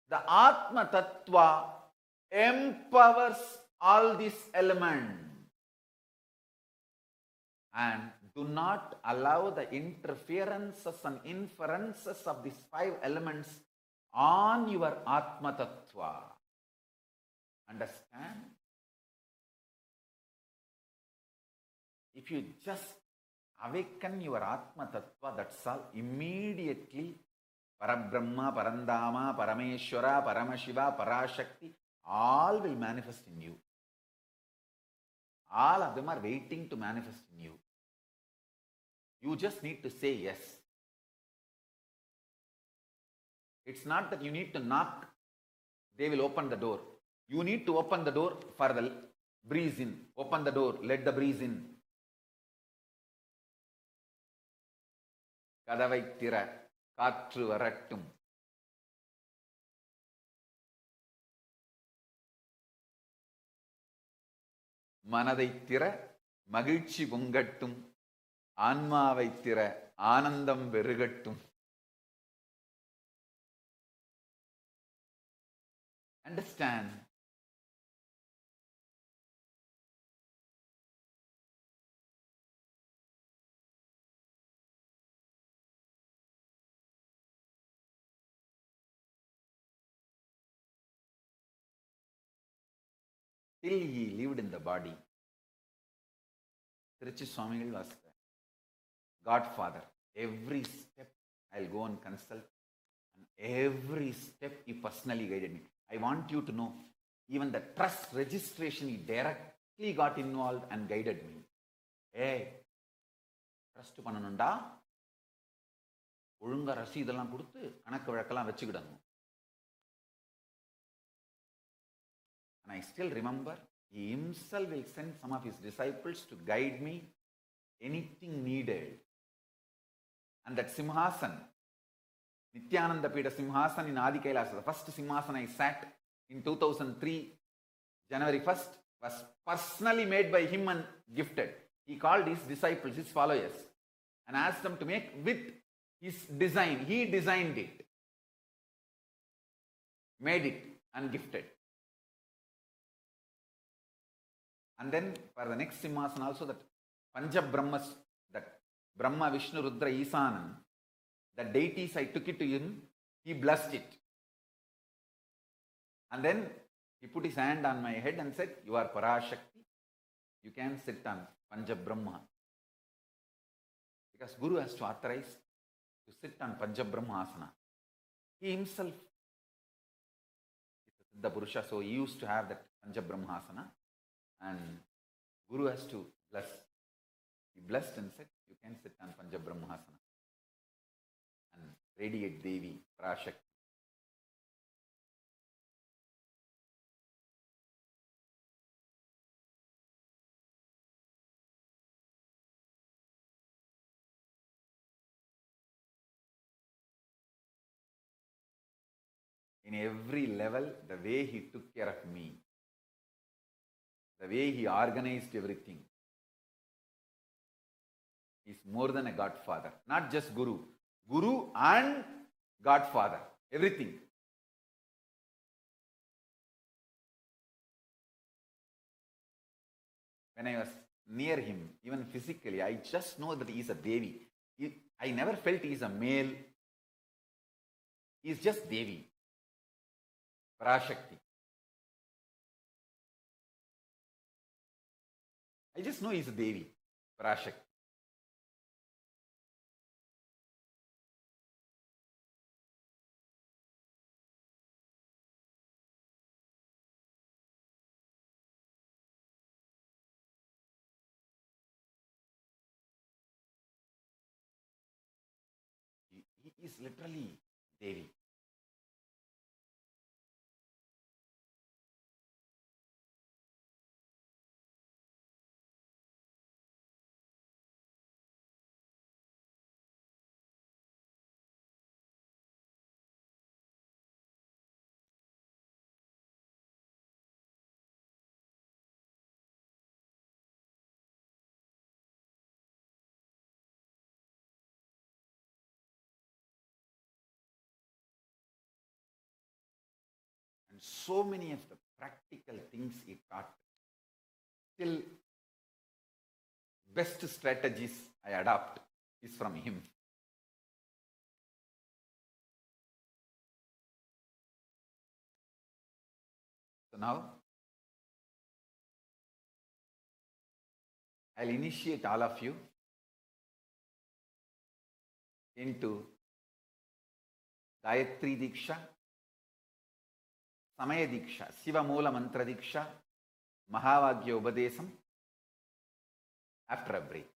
The Atma Tattva empowers all these elements and do not allow the interferences and inferences of these 5 elements on your Atma Tattva. Understand? If you just awaken your Atma Tattva, that's all. Immediately, Parabrahma, Parandama, Parameshwara, Paramashiva, Parashakti, all will manifest in you. All of them are waiting to manifest in you. You just need to say yes. It's not that you need to knock, they will open the door. You need to open the door for the breeze in. Open the door, let the breeze in. Kadavai tira, kaatru varattum. மனதை திற மகிழ்ச்சி பொங்கட்டும், ஆன்மாவை திற ஆனந்தம் பெருகட்டும். Understand. Till he lived in the body, Tiruchi Swamigal was the godfather. Every step I'll go and consult, and every step he personally guided me. I want you to know, even the trust registration, he directly got involved and guided me. Hey, trust பண்ணணும்டா, ஒழுங்கா ரசீதெல்லாம் கொடுத்து கணக்கு வழக்கெல்லாம் வச்சுக்கிடணும். And I still remember, he himself will send some of his disciples to guide me anything needed. And that Simhasan, Nityananda Pita Simhasan in Adi Kailas, the first Simhasan I sat in 2003, January 1st, was personally made by him and gifted. He called his disciples, his followers, and asked them to make with his design. He designed it, made it, and gifted. And then for the next Simhasan also, that Pancha Brahmas, that Brahma, Vishnu, Rudra, Isanan, the deities, I took it to him, he blessed it. And then he put his hand on my head and said, you are Parashakti, you can sit on Pancha Brahma. Because Guru has to authorize to sit on Pancha Brahma asana. He himself is a Siddha Purusha, so he used to have that Pancha Brahma asana. And Guru has to bless. He blessed and said, you can sit on Pancha Brahmasana and radiate Devi, Parashakti. In every level, the way he took care of me, the way he organized everything, is more than a godfather. Not just Guru. Guru and godfather. Everything. When I was near him, even physically, I just know that he is a Devi. I never felt he is a male. He is just Devi. Parashakti. I just know he is a Devi. Parashakti. He is literally Devi. And so many of the practical things he taught. Still, best strategies I adopt is from him. So now, I'll initiate all of you into Gayatri Diksha, Samaya Diksha, Siva Moola Mantra Diksha, Mahavagya Ubadesam after a break.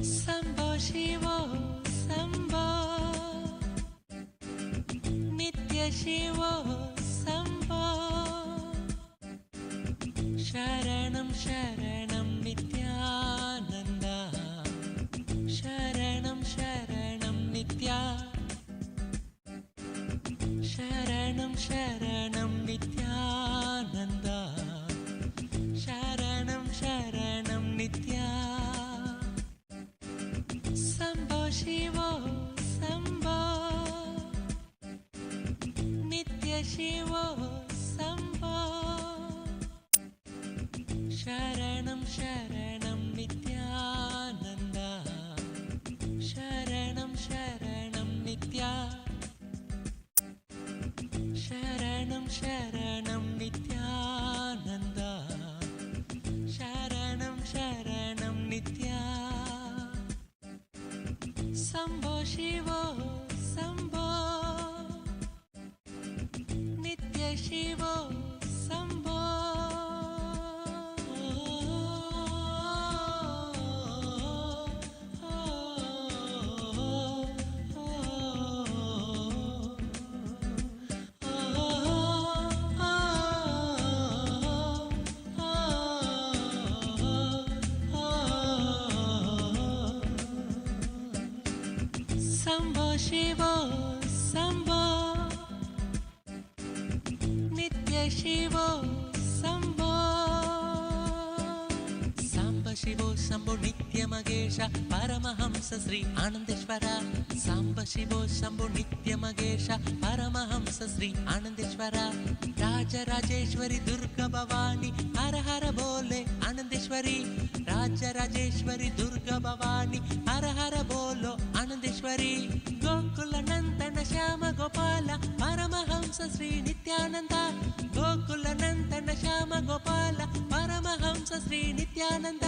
Sambho Shivo Sambho Nitya Shivo Sambho Sharanam Sharanam Nityananda Sharanam Sharanam Nitya शरणं नित्यानन्द शरणं शरणं नित्या शरणं शरणं नित्यानन्द शरणं शरणं नित्या शम्भो शिवो शम्भो नित्य शिवो शम्भो शम्भो शिवो शम्भो नित्य शिवो शम्भो साम्ब शिवो शम्भो नित्य मगेश परमहंस श्री आनन्देश्वर साम्ब शिवो शम्भो नित्य मगेश परमहंस श्री आनन्देश्वर राजराजेश्वरी दुर्गा भवानी हर हर बोले आनन्देश्वरी राजराजेश्वरी दुर्गा भवानी हर हर बोलो आनन्देश्वरी गोकुल नंदन श्याम गोपाल परमहंस श्री नित्यानंद गोकुल नंदन श्याम गोपाल परमहंस श्री नित्यानंद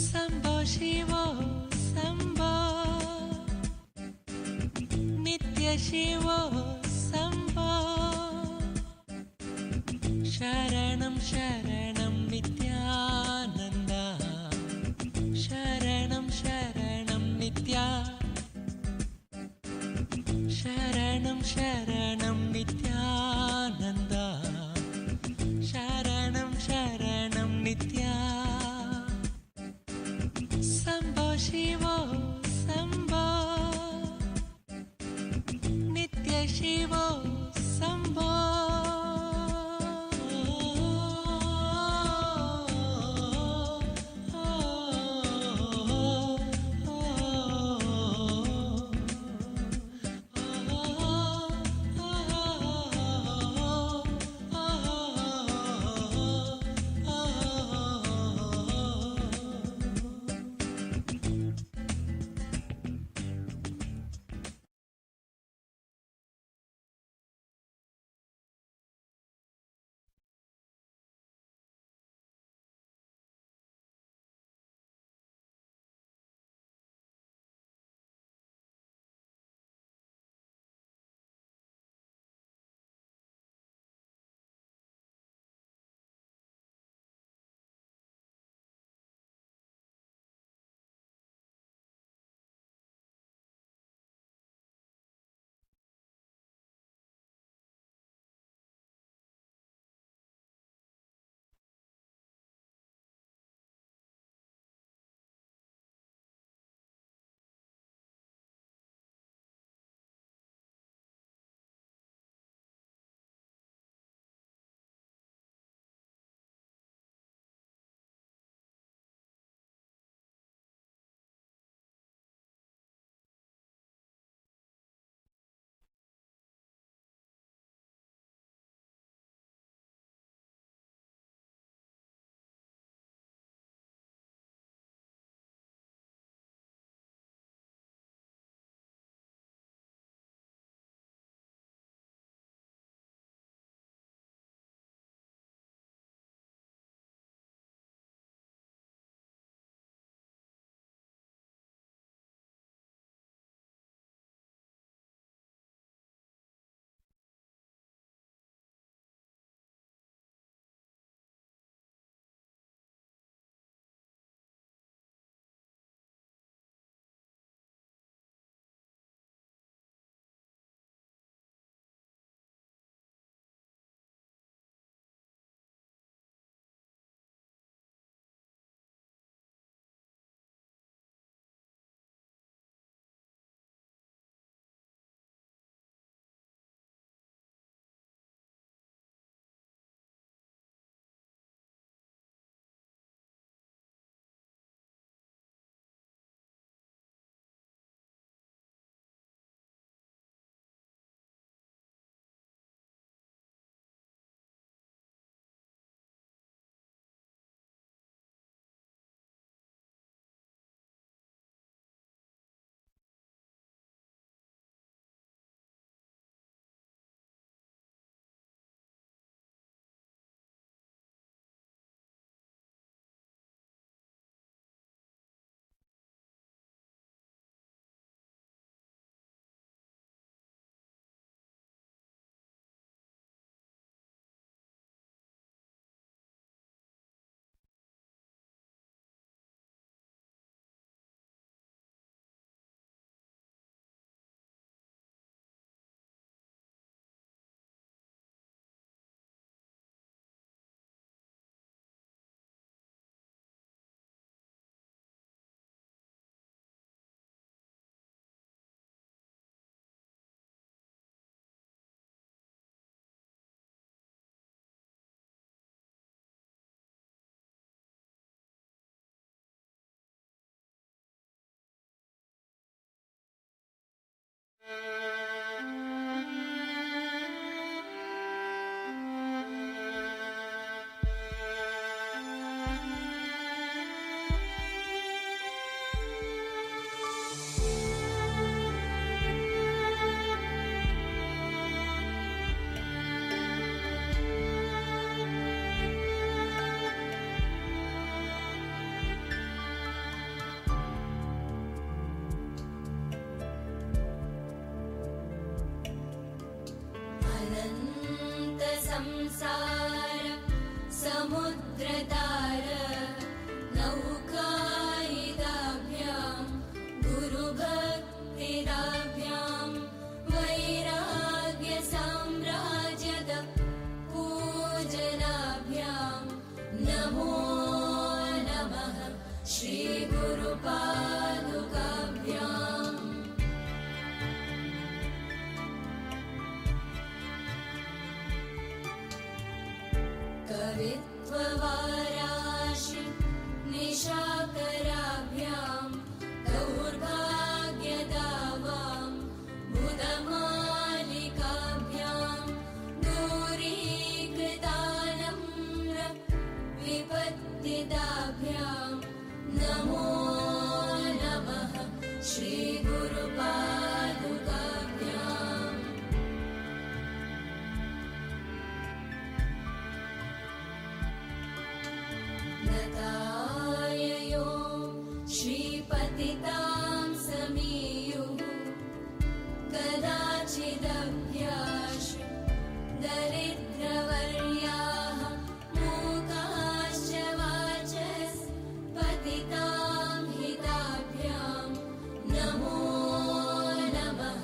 शम्भो शिवो शम्भो नित्य शिवो शम्भो शरणं शरणं नित्यानन्द शरणं शरणं नित्या शरणं शरणं नित्यानन्द शरणं शरणं नित्या शम्भो शिवो शम्भो नित्य संसार समुद्रतार नौकायिदाभ्यां गुरुभक्तिदाभ्यां वैराग्यसाम्राज्यद पूजनाभ्यां नमो नमः श्रीगुरुपादुकाभ्याम्। कवित्ववाराशि निशाकराभ्यां दौर्भाग्यदावां बुधमालिकाभ्यां दूरीकृतानम्र विपत्तिदाभ्यां नमो नमः श्रीगुरुपादुकाभ्याम्। नताययो श्रीपतितां समीयुः कदाचिदभ्याश दरिद्रवर्याः मूकाश्च वाचस्पतितां हिताभ्यां नमो नमः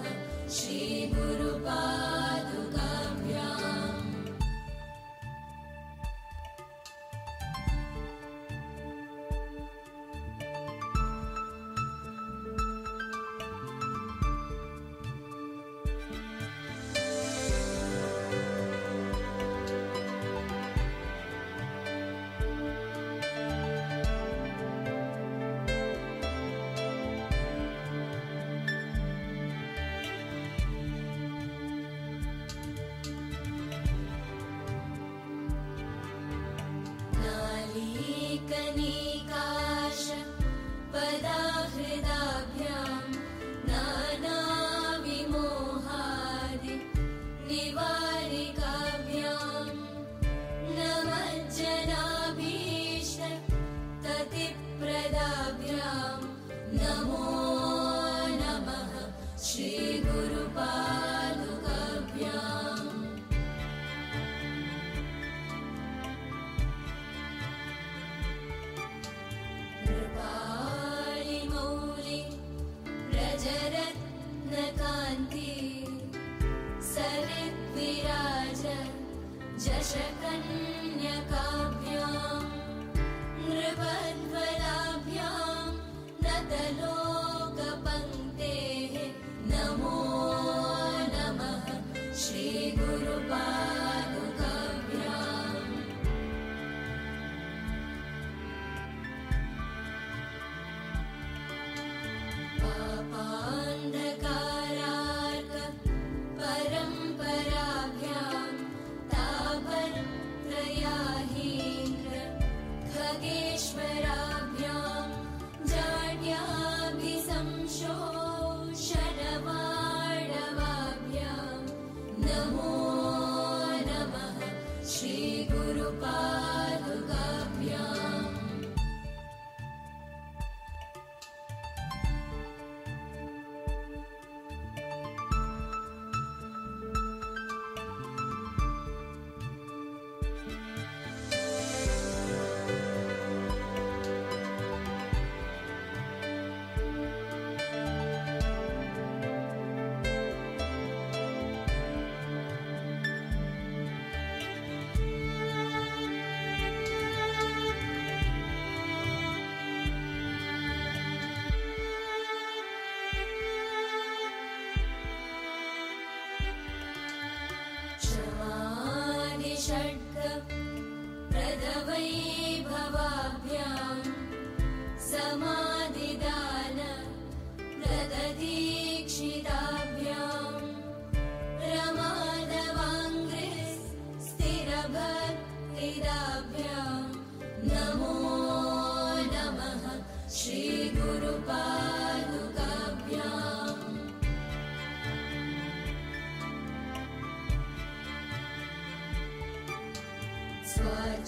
श्रीगुरुपादुकाभ्याम्। नालीकनिकाश पदाहृदाभ्यां नानाविमोहादि निवारिकाभ्यां नमज्जनाभीष्ट ततिप्रदाभ्यां नमो नमः श्रीगुरुपादुकाभ्याम्। कृपालिमौलि प्रजरत्नकान्ति सरिद्विराज जशकन्यकाभ्यां नृपध्वलाभ्यां नतलोकपङ्क्तेः नमो नमः श्रीगुरुपादुकाभ्याम्। पापान्धकारार्क परम्पराभ्यां तापत्रयाहीन्द्र खगेश्वराभ्यां जाड्याभिसंशोषणवाडवाभ्यां नमो नमः श्रीगुरुपादुकाभ्याम्।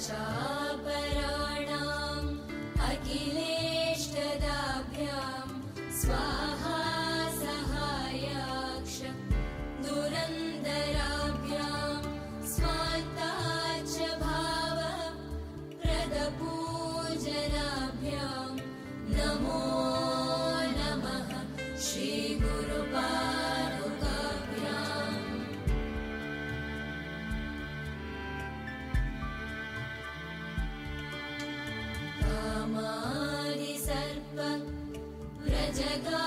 चापराणाम् अखिलेष्टदाभ्यां स्वाहा सहायाक्ष दुरन्दराभ्यां स्वान्ताच्च भाव प्रदपूजनाभ्यां नमो नमः श्रीगुरुपादुकाभ्याम् कामादिसर्प व्रजगारुडाभ्यां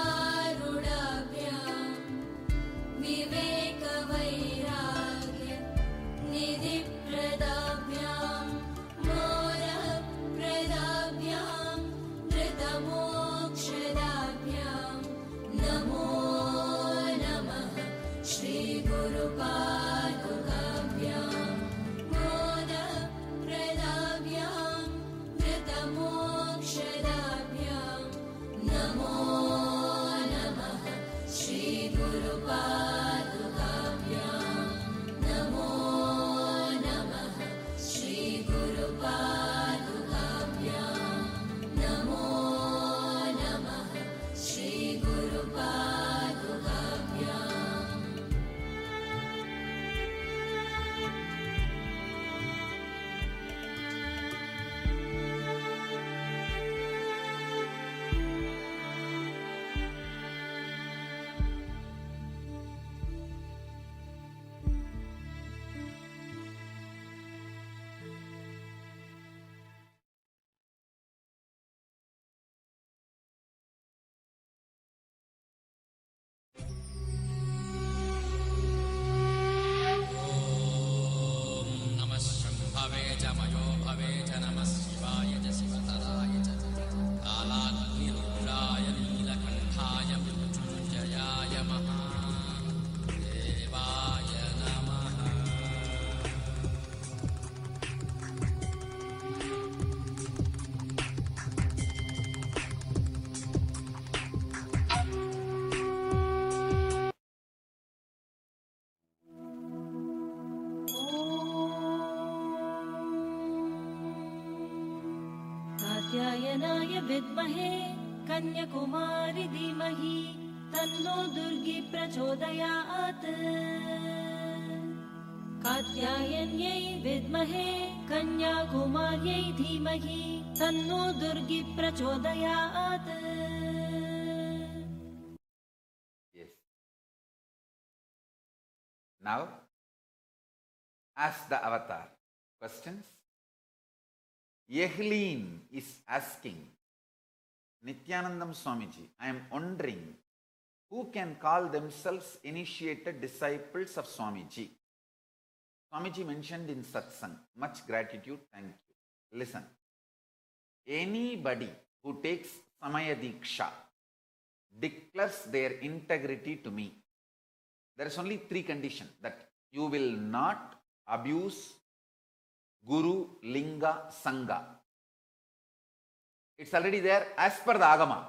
विवेकवैराग्य निधिप्रदाभ्यां मोरप्रदाभ्यां धृतमोक्षदाभ्यां नमो नमः श्रीगुरुपादुकाभ्यां मोदप्रदाभ्यां धृतमोक्षदाभ्यां नमो नमः श्रीगुरुपादुकाभ्यां नमो नमः श्रीगुरुपादुकाभ्यां नमो नमः श्रीगुरुपादुकाभ्याम् नमः शम्भवे च मयो भवे च नमः शिवाय च शिवतराय च कालाग्निरुद्राय नीलकण्ठाय मृत्युञ्जयाय महादेवाय नमः कात्यायनाय विद्महे कन्याकुमारी धीमहि तन्नो दुर्गी प्रचोदयात् कात्यायन्यै विद्महे कन्याकुमार्यै धीमहि तन्नो दुर्गी प्रचोदयात् Yes. Now, ask the avatar questions. Yehleen is asking, Nityanandam Swamiji, I am wondering who can call themselves initiated disciples of Swamiji. Swamiji mentioned in satsang, much gratitude, thank you. Listen, anybody who takes Samaya Diksha declares their integrity to me. There is only 3 conditions: that you will not abuse Guru, Linga, Sangha. It's already there as per the Agama.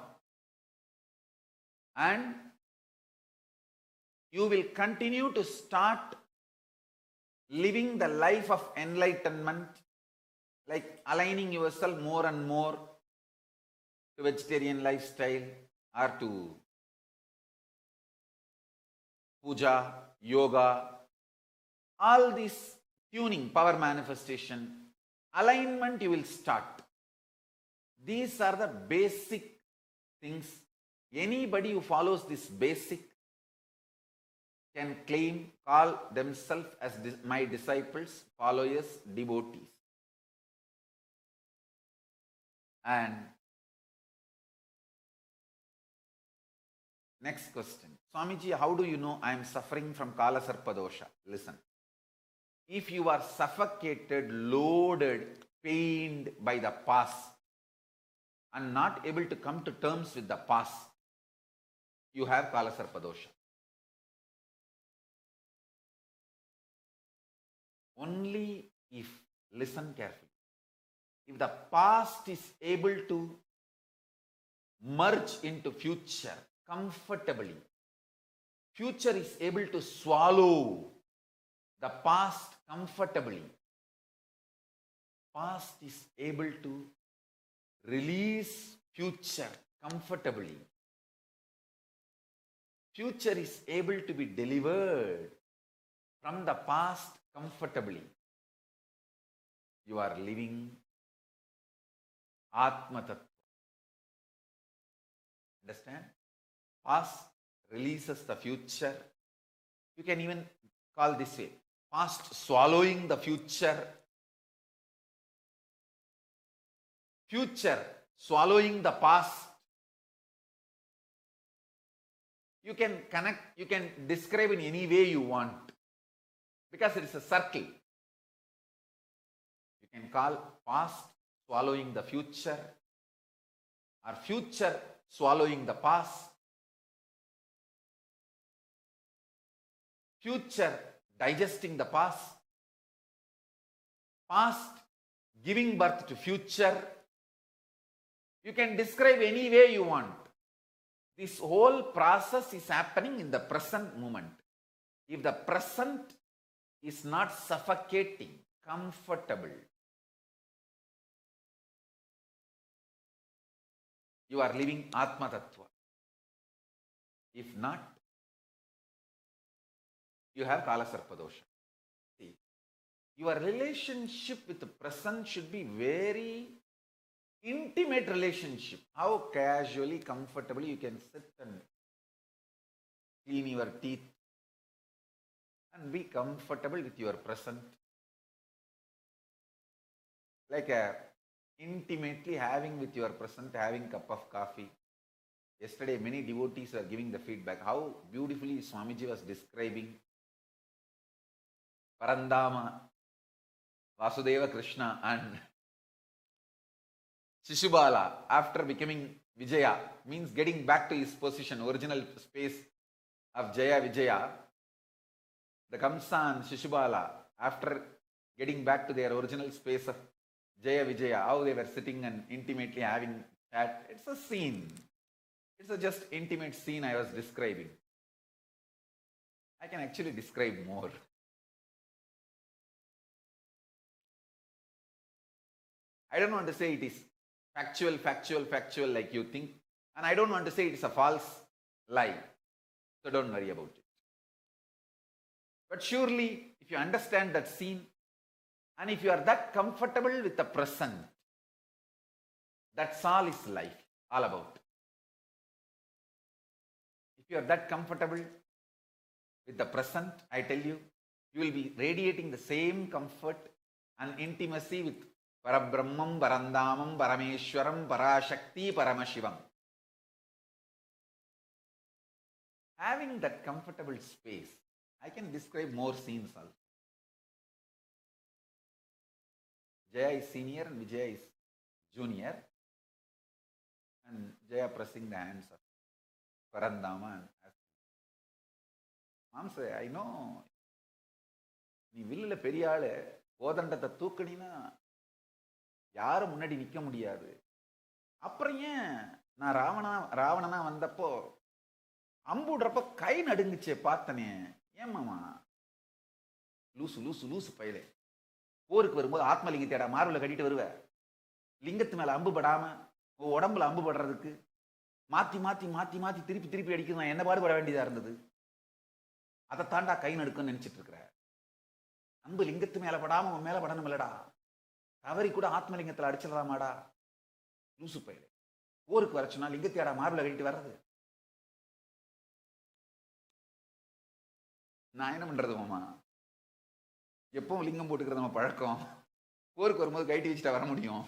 And you will continue to start living the life of enlightenment, like aligning yourself more and more to vegetarian lifestyle or to puja, yoga, all this tuning, power manifestation, alignment you will start. These are the basic things. Anybody who follows this basic can claim, call themselves as my disciples, followers, devotees. And next question. Swamiji, how do you know I am suffering from Kala Sarpa dosha? Listen. If you are suffocated, loaded, pained by the past and not able to come to terms with the past, you have Kala Sarpa dosha. Only if, listen carefully, if the past is able to merge into future comfortably, future is able to swallow the past comfortably, past is able to release future comfortably. Future is able to be delivered from the past comfortably. You are living Atma Tattva. Understand? Past releases the future. You can even call this way. Past swallowing the future. Future swallowing the past. You can connect, you can describe in any way you want, because it is a circle. You can call past swallowing the future, or future swallowing the past, future digesting the past, past giving birth to future. You can describe any way you want. This whole process is happening in the present moment. If the present is not suffocating, comfortable, you are living Atma Tattva. If not, you have Kalasarpa dosha. See, your relationship with the present should be very intimate relationship. How casually, comfortably you can sit and clean your teeth and be comfortable with your present. Like intimately having with your present, having a cup of coffee. Yesterday many devotees were giving the feedback how beautifully Swamiji was describing Parandama, Vasudeva Krishna and Shishubala after becoming Vijaya, means getting back to his position, original space of Jaya Vijaya. The Kamsa and Shishubala, after getting back to their original space of Jaya Vijaya, how they were sitting and intimately having chat. It's a scene. It's a just intimate scene I was describing. I can actually describe more. I don't want to say it is factual like you think. And I don't want to say it is a false lie. So don't worry about it. But surely, if you understand that scene, and if you are that comfortable with the present, that's all is life, all about. If you are that comfortable with the present, I tell you, you will be radiating the same comfort and intimacy with Parabrahmam, Parandamam, Parameshwaram, Parashakti, Paramashivam. Having that comfortable space, I can describe more scenes also. Jaya is senior and Vijaya is junior, and Jaya pressing the hands of Parandama and asking, Mom say, I know, நீ வில்லுல பெரிய ஆளு, கோதண்டத்தை தூக்குனீன்னா யாரும் முன்னாடி நிற்க முடியாது. அப்புறம் ஏன் நான் ராவணனா வந்தப்போ அம்புடுறப்ப கை நடுங்குச்சே பார்த்தனே, ஏன் மாமா? லூசு பயிலே, போருக்கு வரும்போது ஆத்மலிங்கத்தேடா மார்பில் கட்டிட்டு வருவ, லிங்கத்து மேல அம்பு படாம உடம்புல அம்பு படுறதுக்கு மாத்தி திருப்பி அடிக்கிறது நான் என்ன பாடுபட வேண்டியதா இருந்தது. அதை தாண்டா கை நடுக்குன்னு நினைச்சிட்டு இருக்கிற. அம்பு லிங்கத்து மேல படாம உன் மேல படணும் இல்லடா, தவறி கூட ஆத்மலிங்கத்தில் அடிச்சிடலாமாடா, லூசு பயிலே. போருக்கு வர சொன்னா லிங்கத்தேடா மார்பில் கட்டிட்டு வர்றது. நான் என்ன பண்றது மாமா? எப்பவும் லிங்கம் போட்டுக்கிறது நம்ம பழக்கம். போருக்கு வரும்போது கைட்டி வச்சுட்டா வர முடியும்.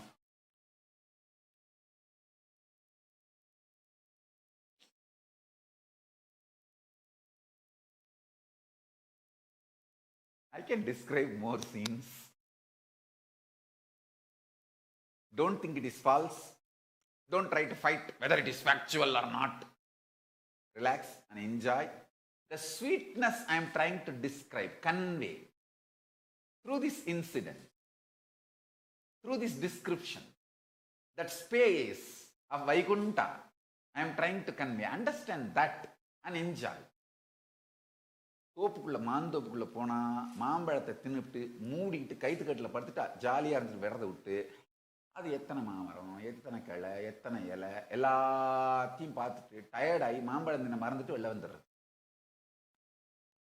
I can describe more scenes. Don't think it is false. Don't try to fight whether it is factual or not. Relax and enjoy the sweetness I am trying to describe, convey through this incident, through this description. That space of Vaikunta I am trying to convey. Understand that and enjoy. தோப்புக்குள்ளே மாந்தோப்புக்குள்ளே போனால் மாம்பழத்தை தின்னுட்டு மூடிக்கிட்டு கைத்துக்கட்டில் படுத்துட்டா ஜாலியாக இருந்துட்டு விரத விட்டு அது எத்தனை மாமரம், எத்தனை கிளை, எத்தனை இலை எல்லாத்தையும் பார்த்துட்டு டயர்டாகி மாம்பழம் தின்ன மறந்துட்டு வெளில வந்துடுறது.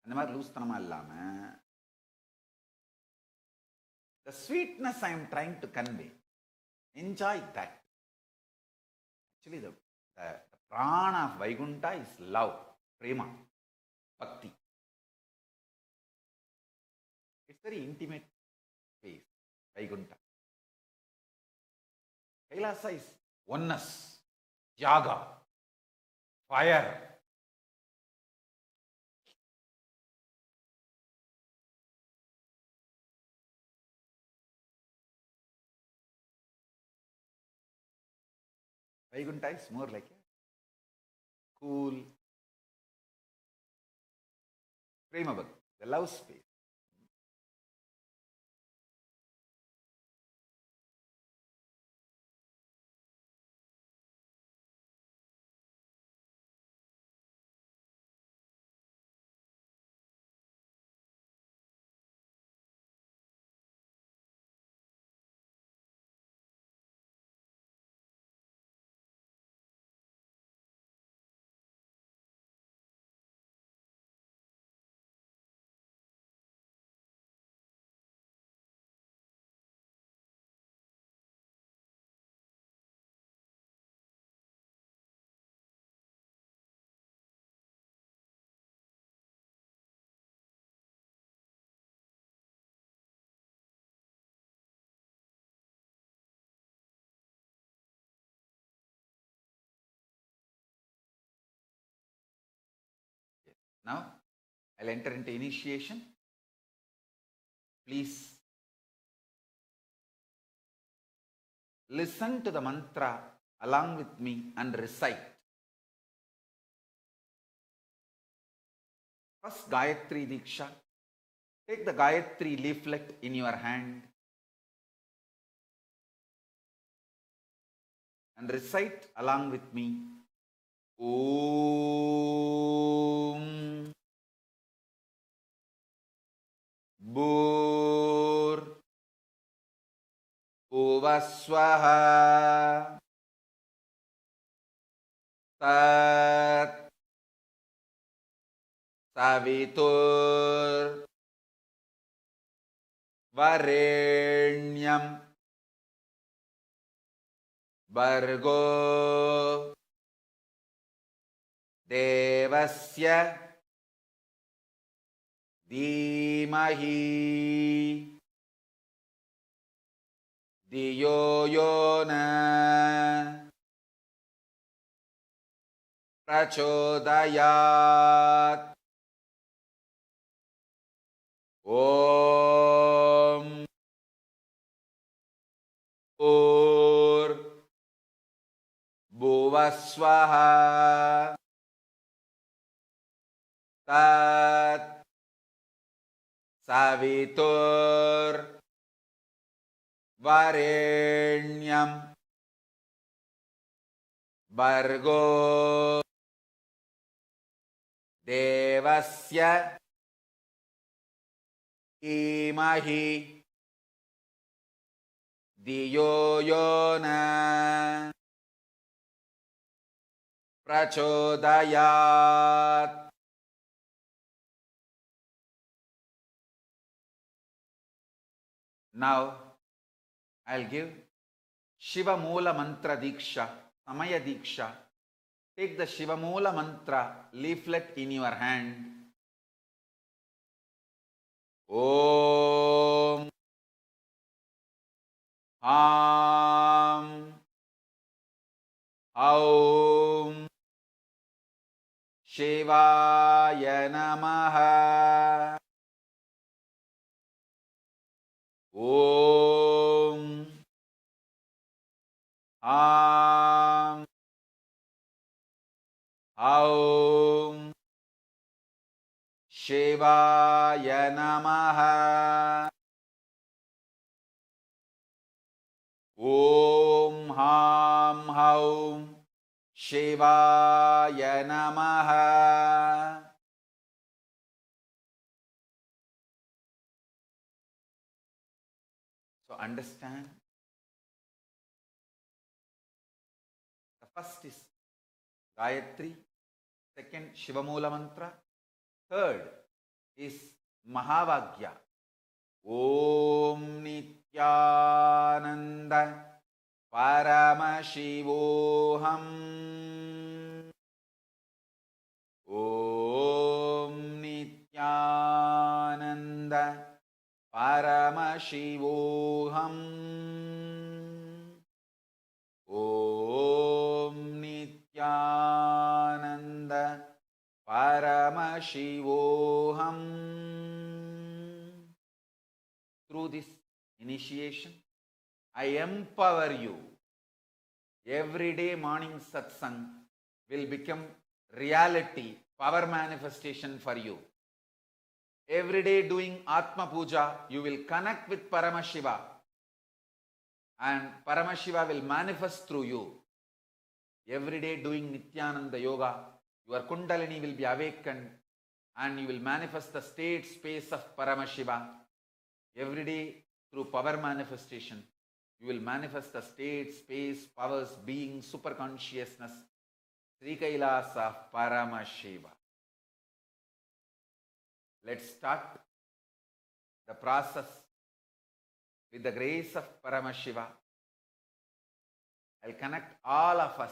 அந்த மாதிரி லூஸ்தனமாக இல்லாமல் the sweetness I am trying to convey, enjoy that. Actually, the prana of Vaikuntha is love, prema, bhakti. It's very intimate space, Vaikuntha. Kailasa is oneness, yaga, fire. Vaikuntha is more like a cool prema bhakti, the love space. Now, I'll enter into initiation. Please listen to the mantra along with me and recite. First, Gayatri Diksha. Take the Gayatri leaflet in your hand and recite along with me. Om Bhur Bhuvaswaha Tat Savitur Varenyam Bhargo Devasya Dhimahi Dhiyo Yona Prachodayat. Om Ur Bhuvaswaha Tat Savitur Varenyam Bhargo Devasya Dhimahi Dhiyo Yona Prachodayat. Now, I'll give Shiva Moola Mantra Diksha, Samaya Diksha. Take the Shiva Moola Mantra leaflet in your hand. Om Ham Aum Shivaya Namaha. Om Ham Aum Shivaya Namaha. Om Ham Aum Shivaya Namaha. So understand, the first is Gayatri, second Shivamoola mantra, third is Mahavagya. Om Nityananda Paramashivoham. Om Nityananda Paramashivoham. Om Nityananda Paramashivoham. Through this initiation, I empower you. Everyday morning satsang will become reality, power manifestation for you. Every day doing Atma Puja, you will connect with Paramashiva, and Paramashiva will manifest through you. Every day doing Nityananda Yoga, your Kundalini will be awakened and you will manifest the state space of Paramashiva. Every day through power manifestation, you will manifest the state, space, powers, being, super consciousness, Sri Kailasa of Paramashiva. Let's start the process with the grace of Paramashiva. I'll connect all of us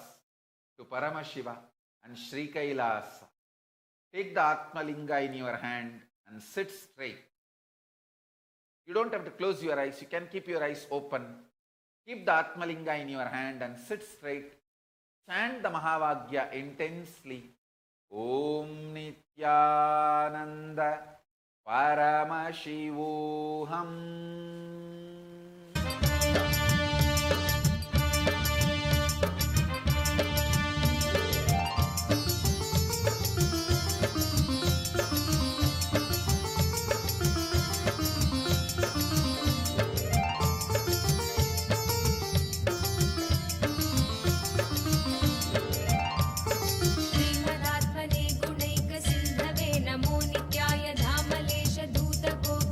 to Paramashiva and Sri Kailasa. Take the Atmalinga in your hand and sit straight. You don't have to close your eyes. You can keep your eyes open. Keep the Atmalinga in your hand and sit straight. Chant the Mahavagya intensely. Om Nityananda Paramashivoham.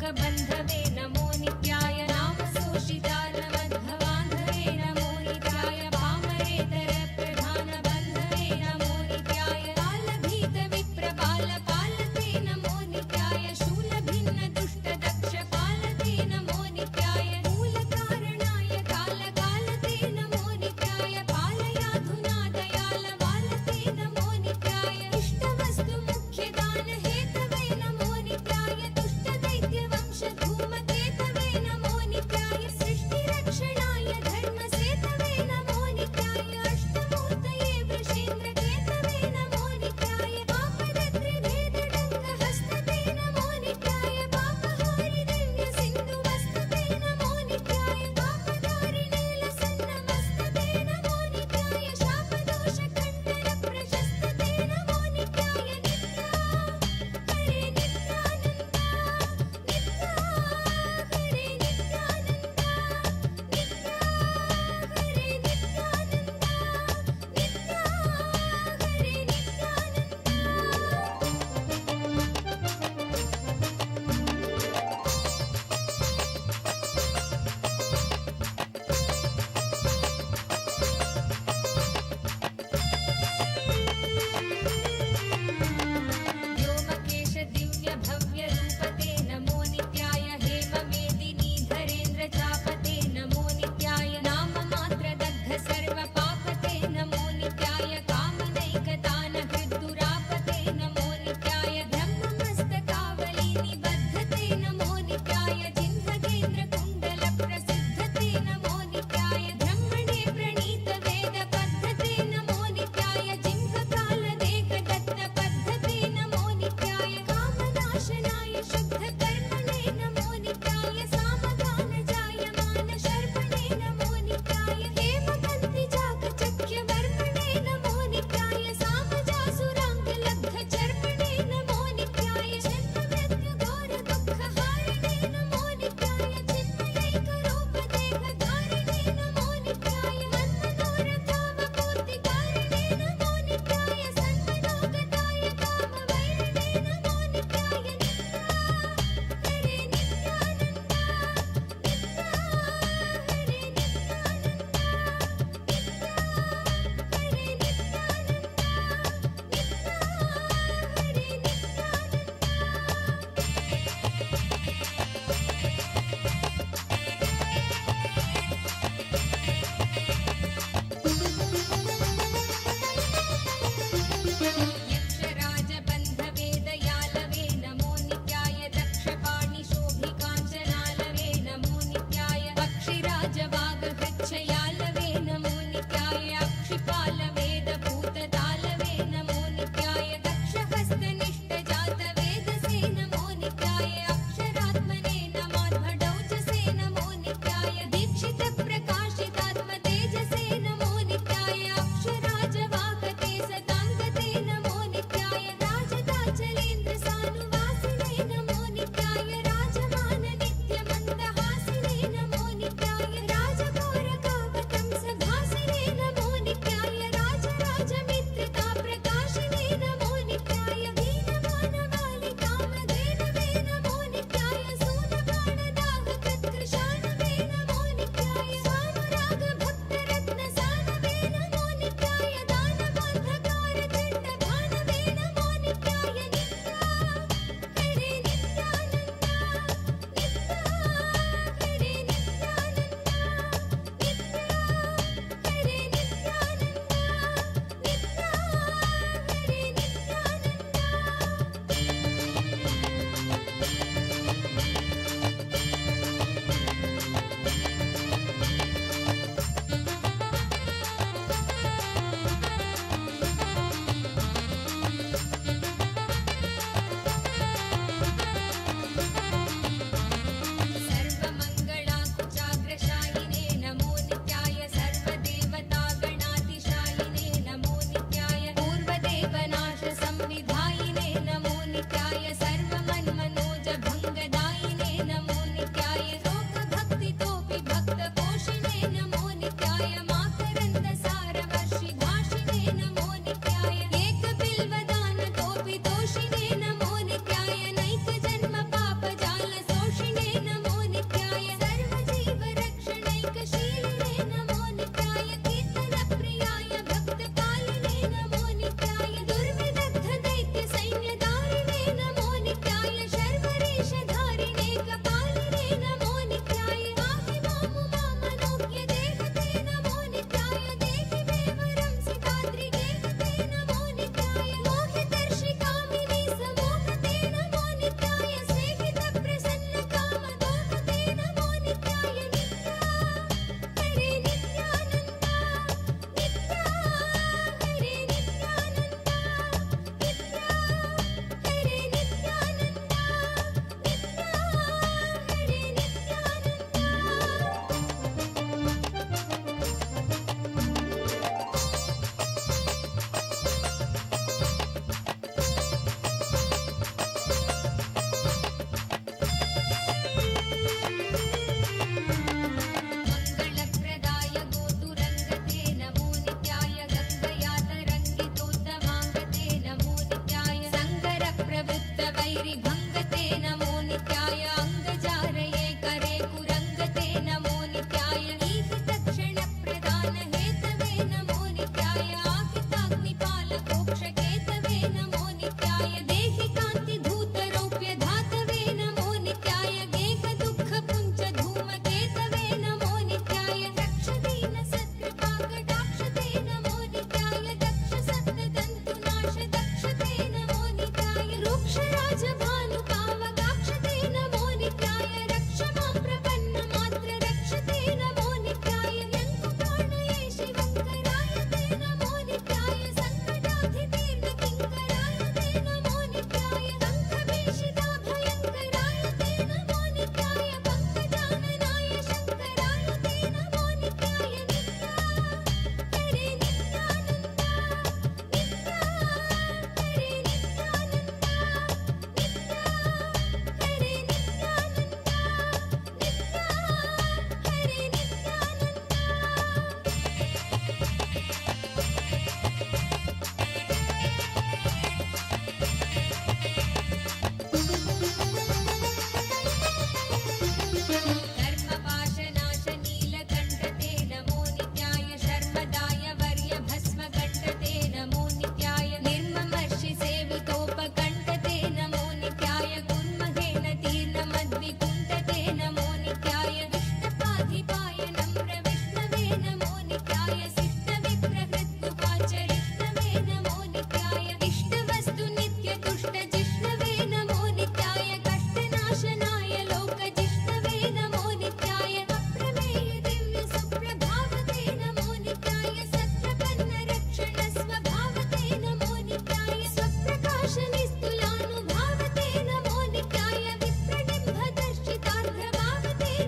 बन्धवे Namo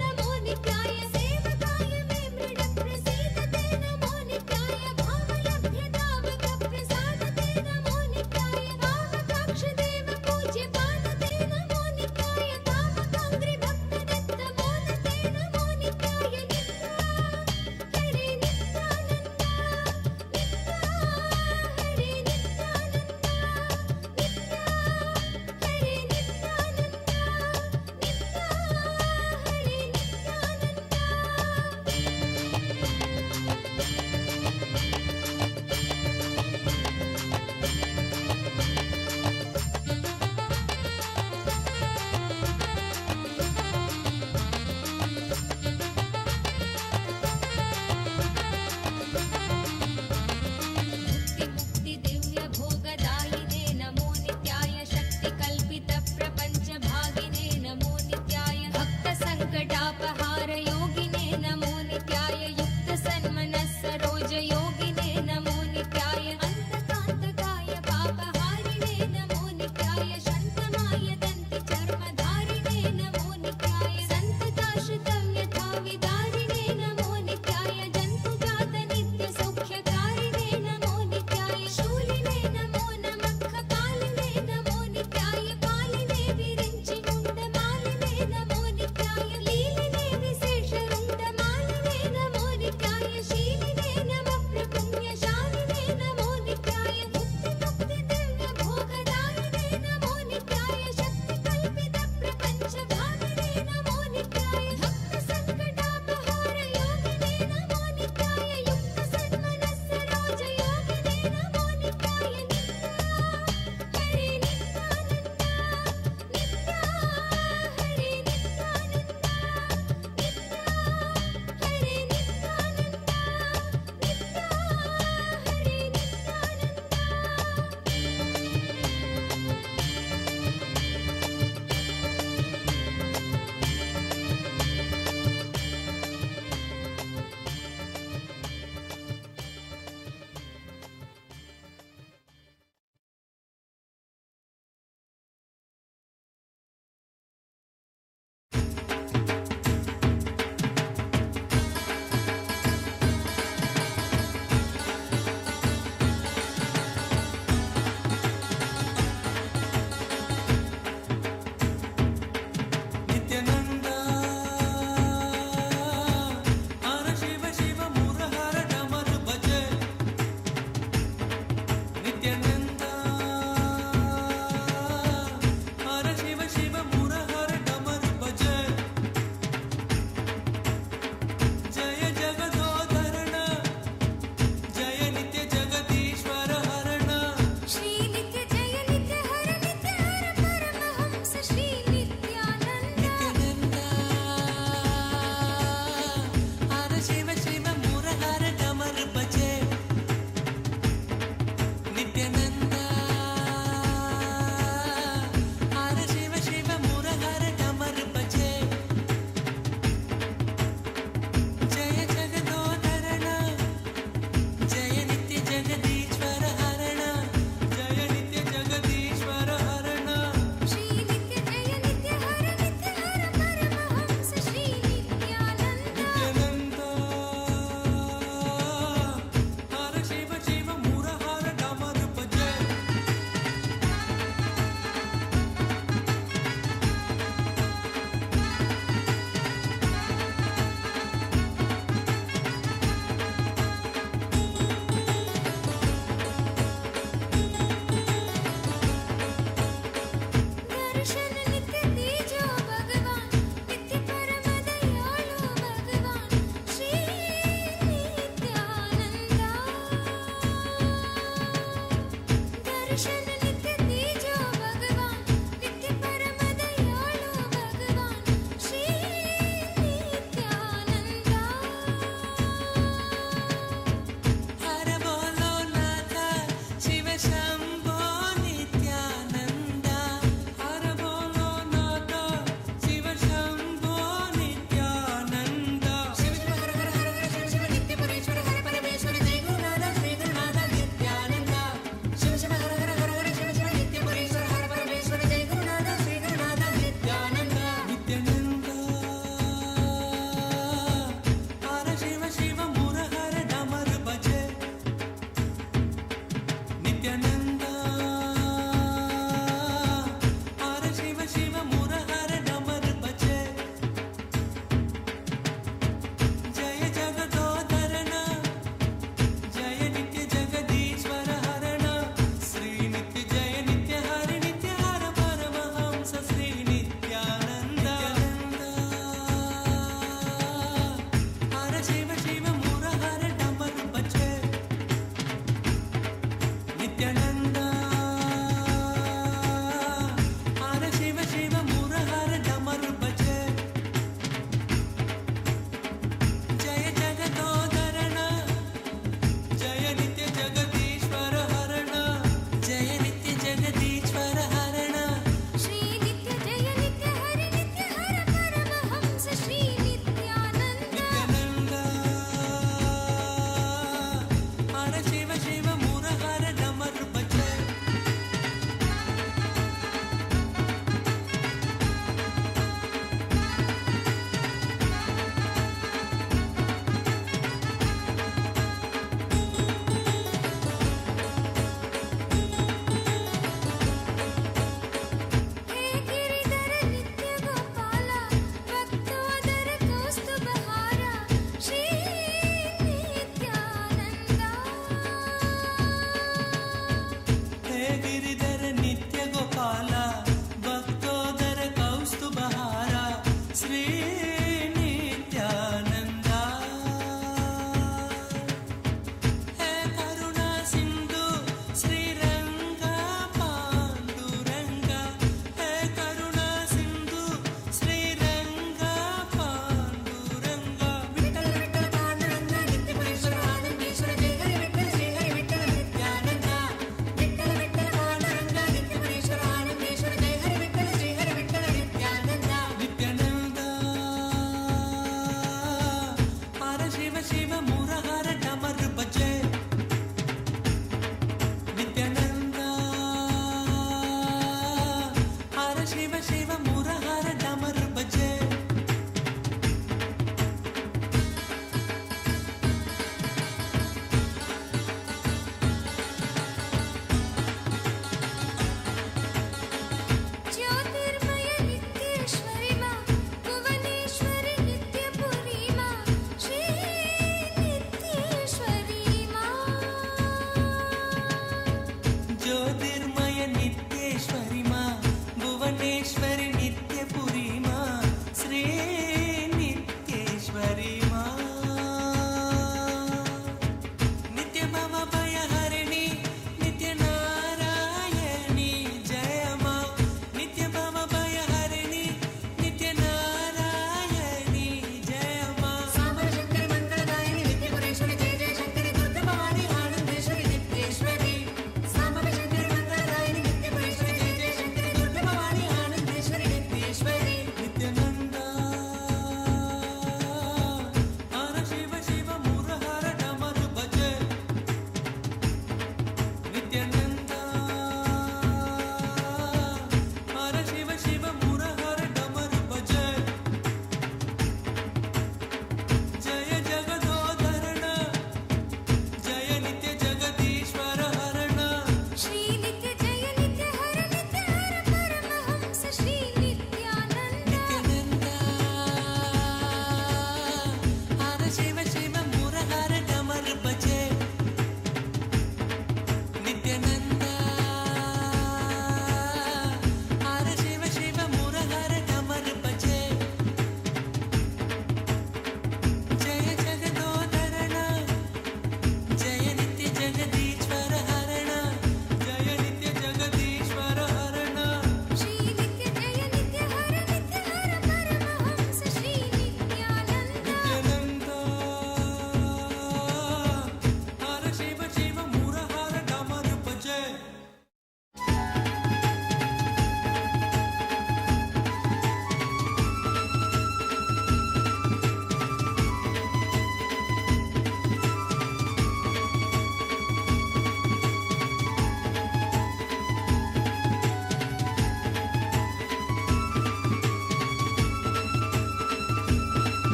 Namo नित्याय सेवकाय मे मृड प्रसीदते नमो नित्याय भावलभ्यतावक प्रसादते नमो नित्याय वामकाक्ष देव पूज्य पादते नमो नित्याय कामकांग्रि भक्तदत्त मोदते नमो नित्याय नित्या हरे नित्यानंदा हरे नित्यानंदा हरे मुक्ति दिव्य भोगदायिने नमो नित्याय शक्ति कल्पित प्रपंच भागिने नमो नित्याय भक्त संकटापहार योगिने नमो नित्याय युक्त सन्मनः सरोज योगिने नमो नित्याय अंतकांतकाय पापहारिणे नमो नित्याय शन्तमाय दन्ति चर्मधारिणे नमो नित्याय संतताश्रितं यथा विदारिणे नमो नित्याय जन्तुजात नित्य सौख्यकारिणे नमो नित्याय शूलिने नमो नमः कपालिने नमो नित्याय पालिने विरिञ्चि मुण्डमालिने नमो नित्याय लीलिने विशेषरुण्डमालिने नमो नित्याय शीलिने नमः प्रपुण्यशालिने नमो नित्याय मुक्ति दिव्य भोगदायिने नमो नित्याय शक्ति कल्पित प्रपंच भागिने नमो नित्याय भक्त संकटापहार योगिने नमो नित्याय युक्त सन्मनः सरोज योगिने नमो नित्याय नित्या हरे नित्यानंदा नित्या हरे नित्यानंदा नित्या हरे नित्यानंदा नित्या हरे नित्यानंद हर शिव शिव मुरहर डमर बजे नित्यानंद हर शिव शिव मुरहर डमर बजे जय जगदोधरण जय नित्य जगदीश्वर हरण श्री नित्य जय नित्य हर परमहंस श्री नित्यानंद नित्यानंद हर शिव शिव मुरहर डमर बजे नित्यानंद हर शिव शिव मुरहर डमर बजे जय जगदोधरण जय नित्य जगदीश्वर हरण जय नित्य जगदीश्वर हरण श्री नित्य जय नित्य हर परमहंस श्री नित्यानंद नित्यानंद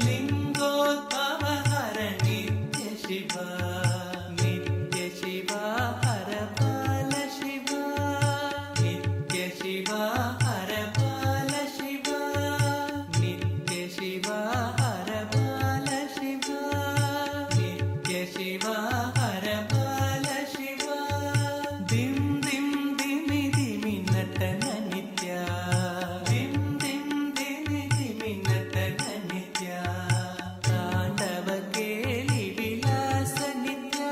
लिंगोद्भव हर नित्य शिव नित्य शिव हर बाल शिव नित्य शिव हर बाल शिव नित्य शिव हर बाल शिव नित्य शिव हर बाल शिव दिम दिम दिमि दिमि नटन नित्य दिम दिम दिमि दिमि नटन नित्य तांडव केली विलास नित्य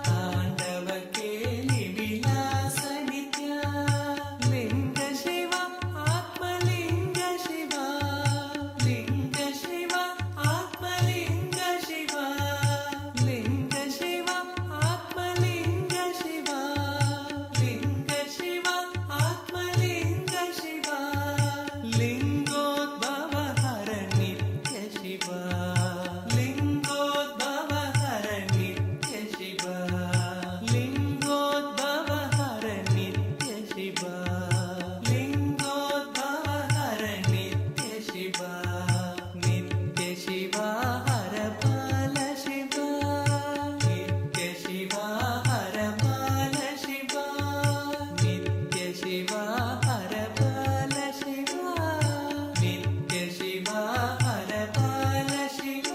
तांडव केली विलास नित्य लिंग शिव आत्मलिंग शिव लिंग शिव आत्मलिंग शिव लिंग शिव आत्मलिंग शिव लिंग शिव आत्मलिंग शिव लिंगोद्भव हर नित्य शिव लिंगोद्भव हर नित्य शिव लिंगोद्भव हर नित्य शिव लिंगोद्भव हर नित्य शिव नित्य शिव हर बाल शिव नित्य शिव हर बाल शिव नित्य शिव हर बाल शिव नित्य शिव हर बाल शिव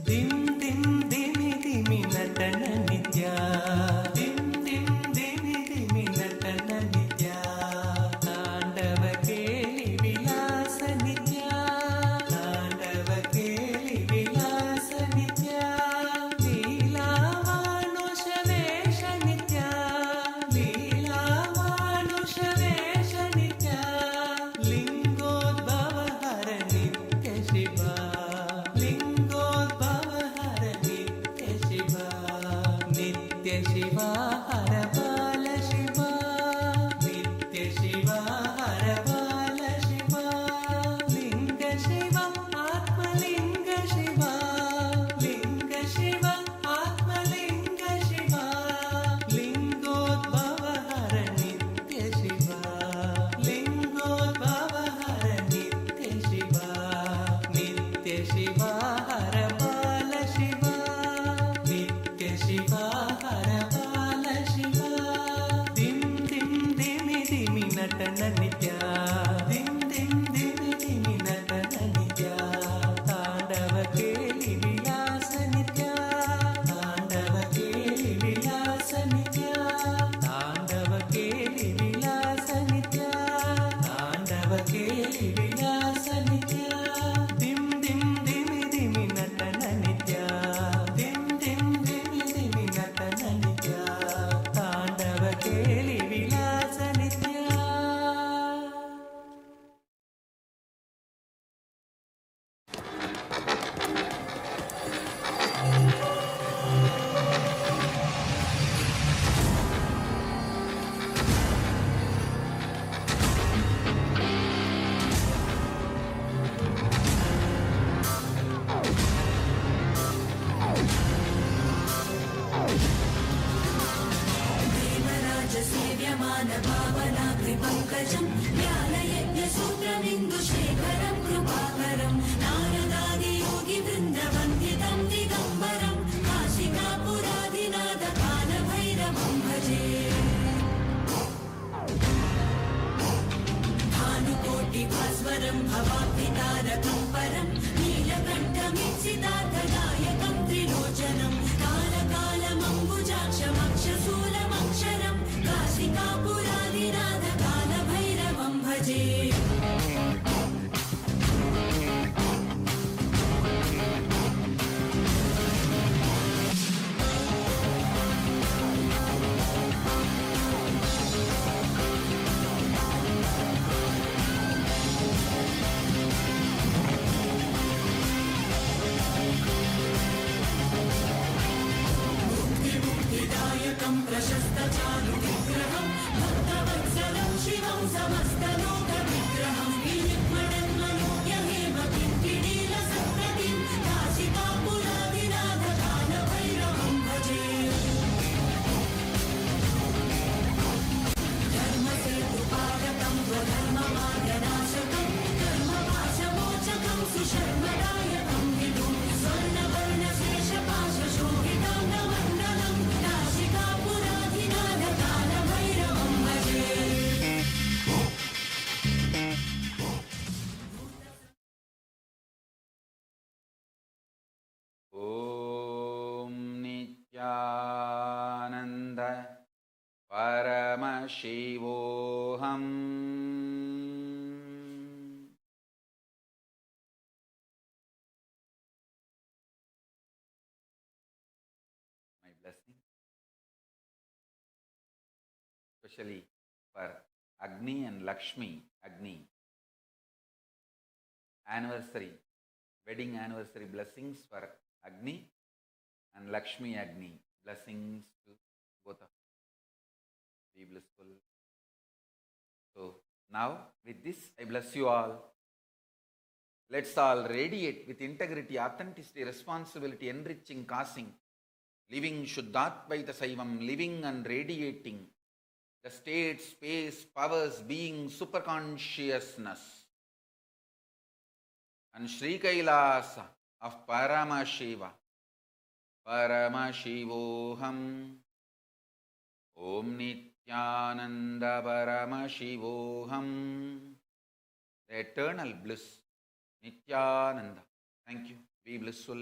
दिम दिम दिमि दिमि नटन नित्य दिम दिम दिमि दिमि नटन नित्य तांडव केली विलास नित्य तांडव केली विलास नित्य लीलामानुष वेश नित्य लीलामानुष वेश नित्य लिंगोद्भव हर नित्य शिव लिंगोद्भव हर नित्य शिव नित्य शिव हर बाल शिव नित्य शिव हर बाल शिव लिंग शिव आत्मलिंग शिव लिंग शिव आत्मलिंग शिव लिंगोद्भव हर नित्य शिव लिंगोद्भव हर नित्य शिव नित्य शिव हर बाल शिव नित्य शिव हर बाल शिव दिम दिम दिमि दिमि नटन नित्य दिम दिम दिमि दिमि नटन नित्य तांडव केली विलास नित्य तांडव केली विलास नित्य तांडव केली विलास नित्य तांडव केली विलास नित्य दिम दिम दिमि दिमि नटन नित्य दिम दिम दिमि दिमि नटन नित्य तांडव केली विलास नित्य देवराजसेव्यमान भावनाग्रिपङ्कजं ज्ञानयज्ञसूत्रमिन्दुशेखरं कृपाकरं नारदादियोगिवृन्दवन्दितं दिगम्बरं काशिकापुरादिनाथकालभैरवं भजे भानुकोटिभास्वरं भवाब्धितारकं परं नीलकण्ठमीप्सितार्थदायकं त्रिलोचनं कालकालमम्बुजाक्षमक्षशूलमक्षरं काशिकापुरादिनाथकालभैरवं भजे मुक्तिदायकं प्रशस्तचारुविग्रहं भक्तवत्सलं शिवं समस्तलोकविग्रहम् Shivoham. My blessing, especially for Agni and Lakshmi. Agni, anniversary, wedding anniversary blessings for Agni and Lakshmi Agni. Blessings to both of you. Be blissful. So now with this I bless you all. Let's all radiate with integrity, authenticity, responsibility, enriching, causing, living Shuddhatvaita Saivam, living and radiating the state, space, powers, being, superconsciousness and Sri Kailasa of Paramashiva. Paramashivoham. Om Nityananda Paramashivoham. The eternal bliss. Nityananda. Thank you. Be blissful.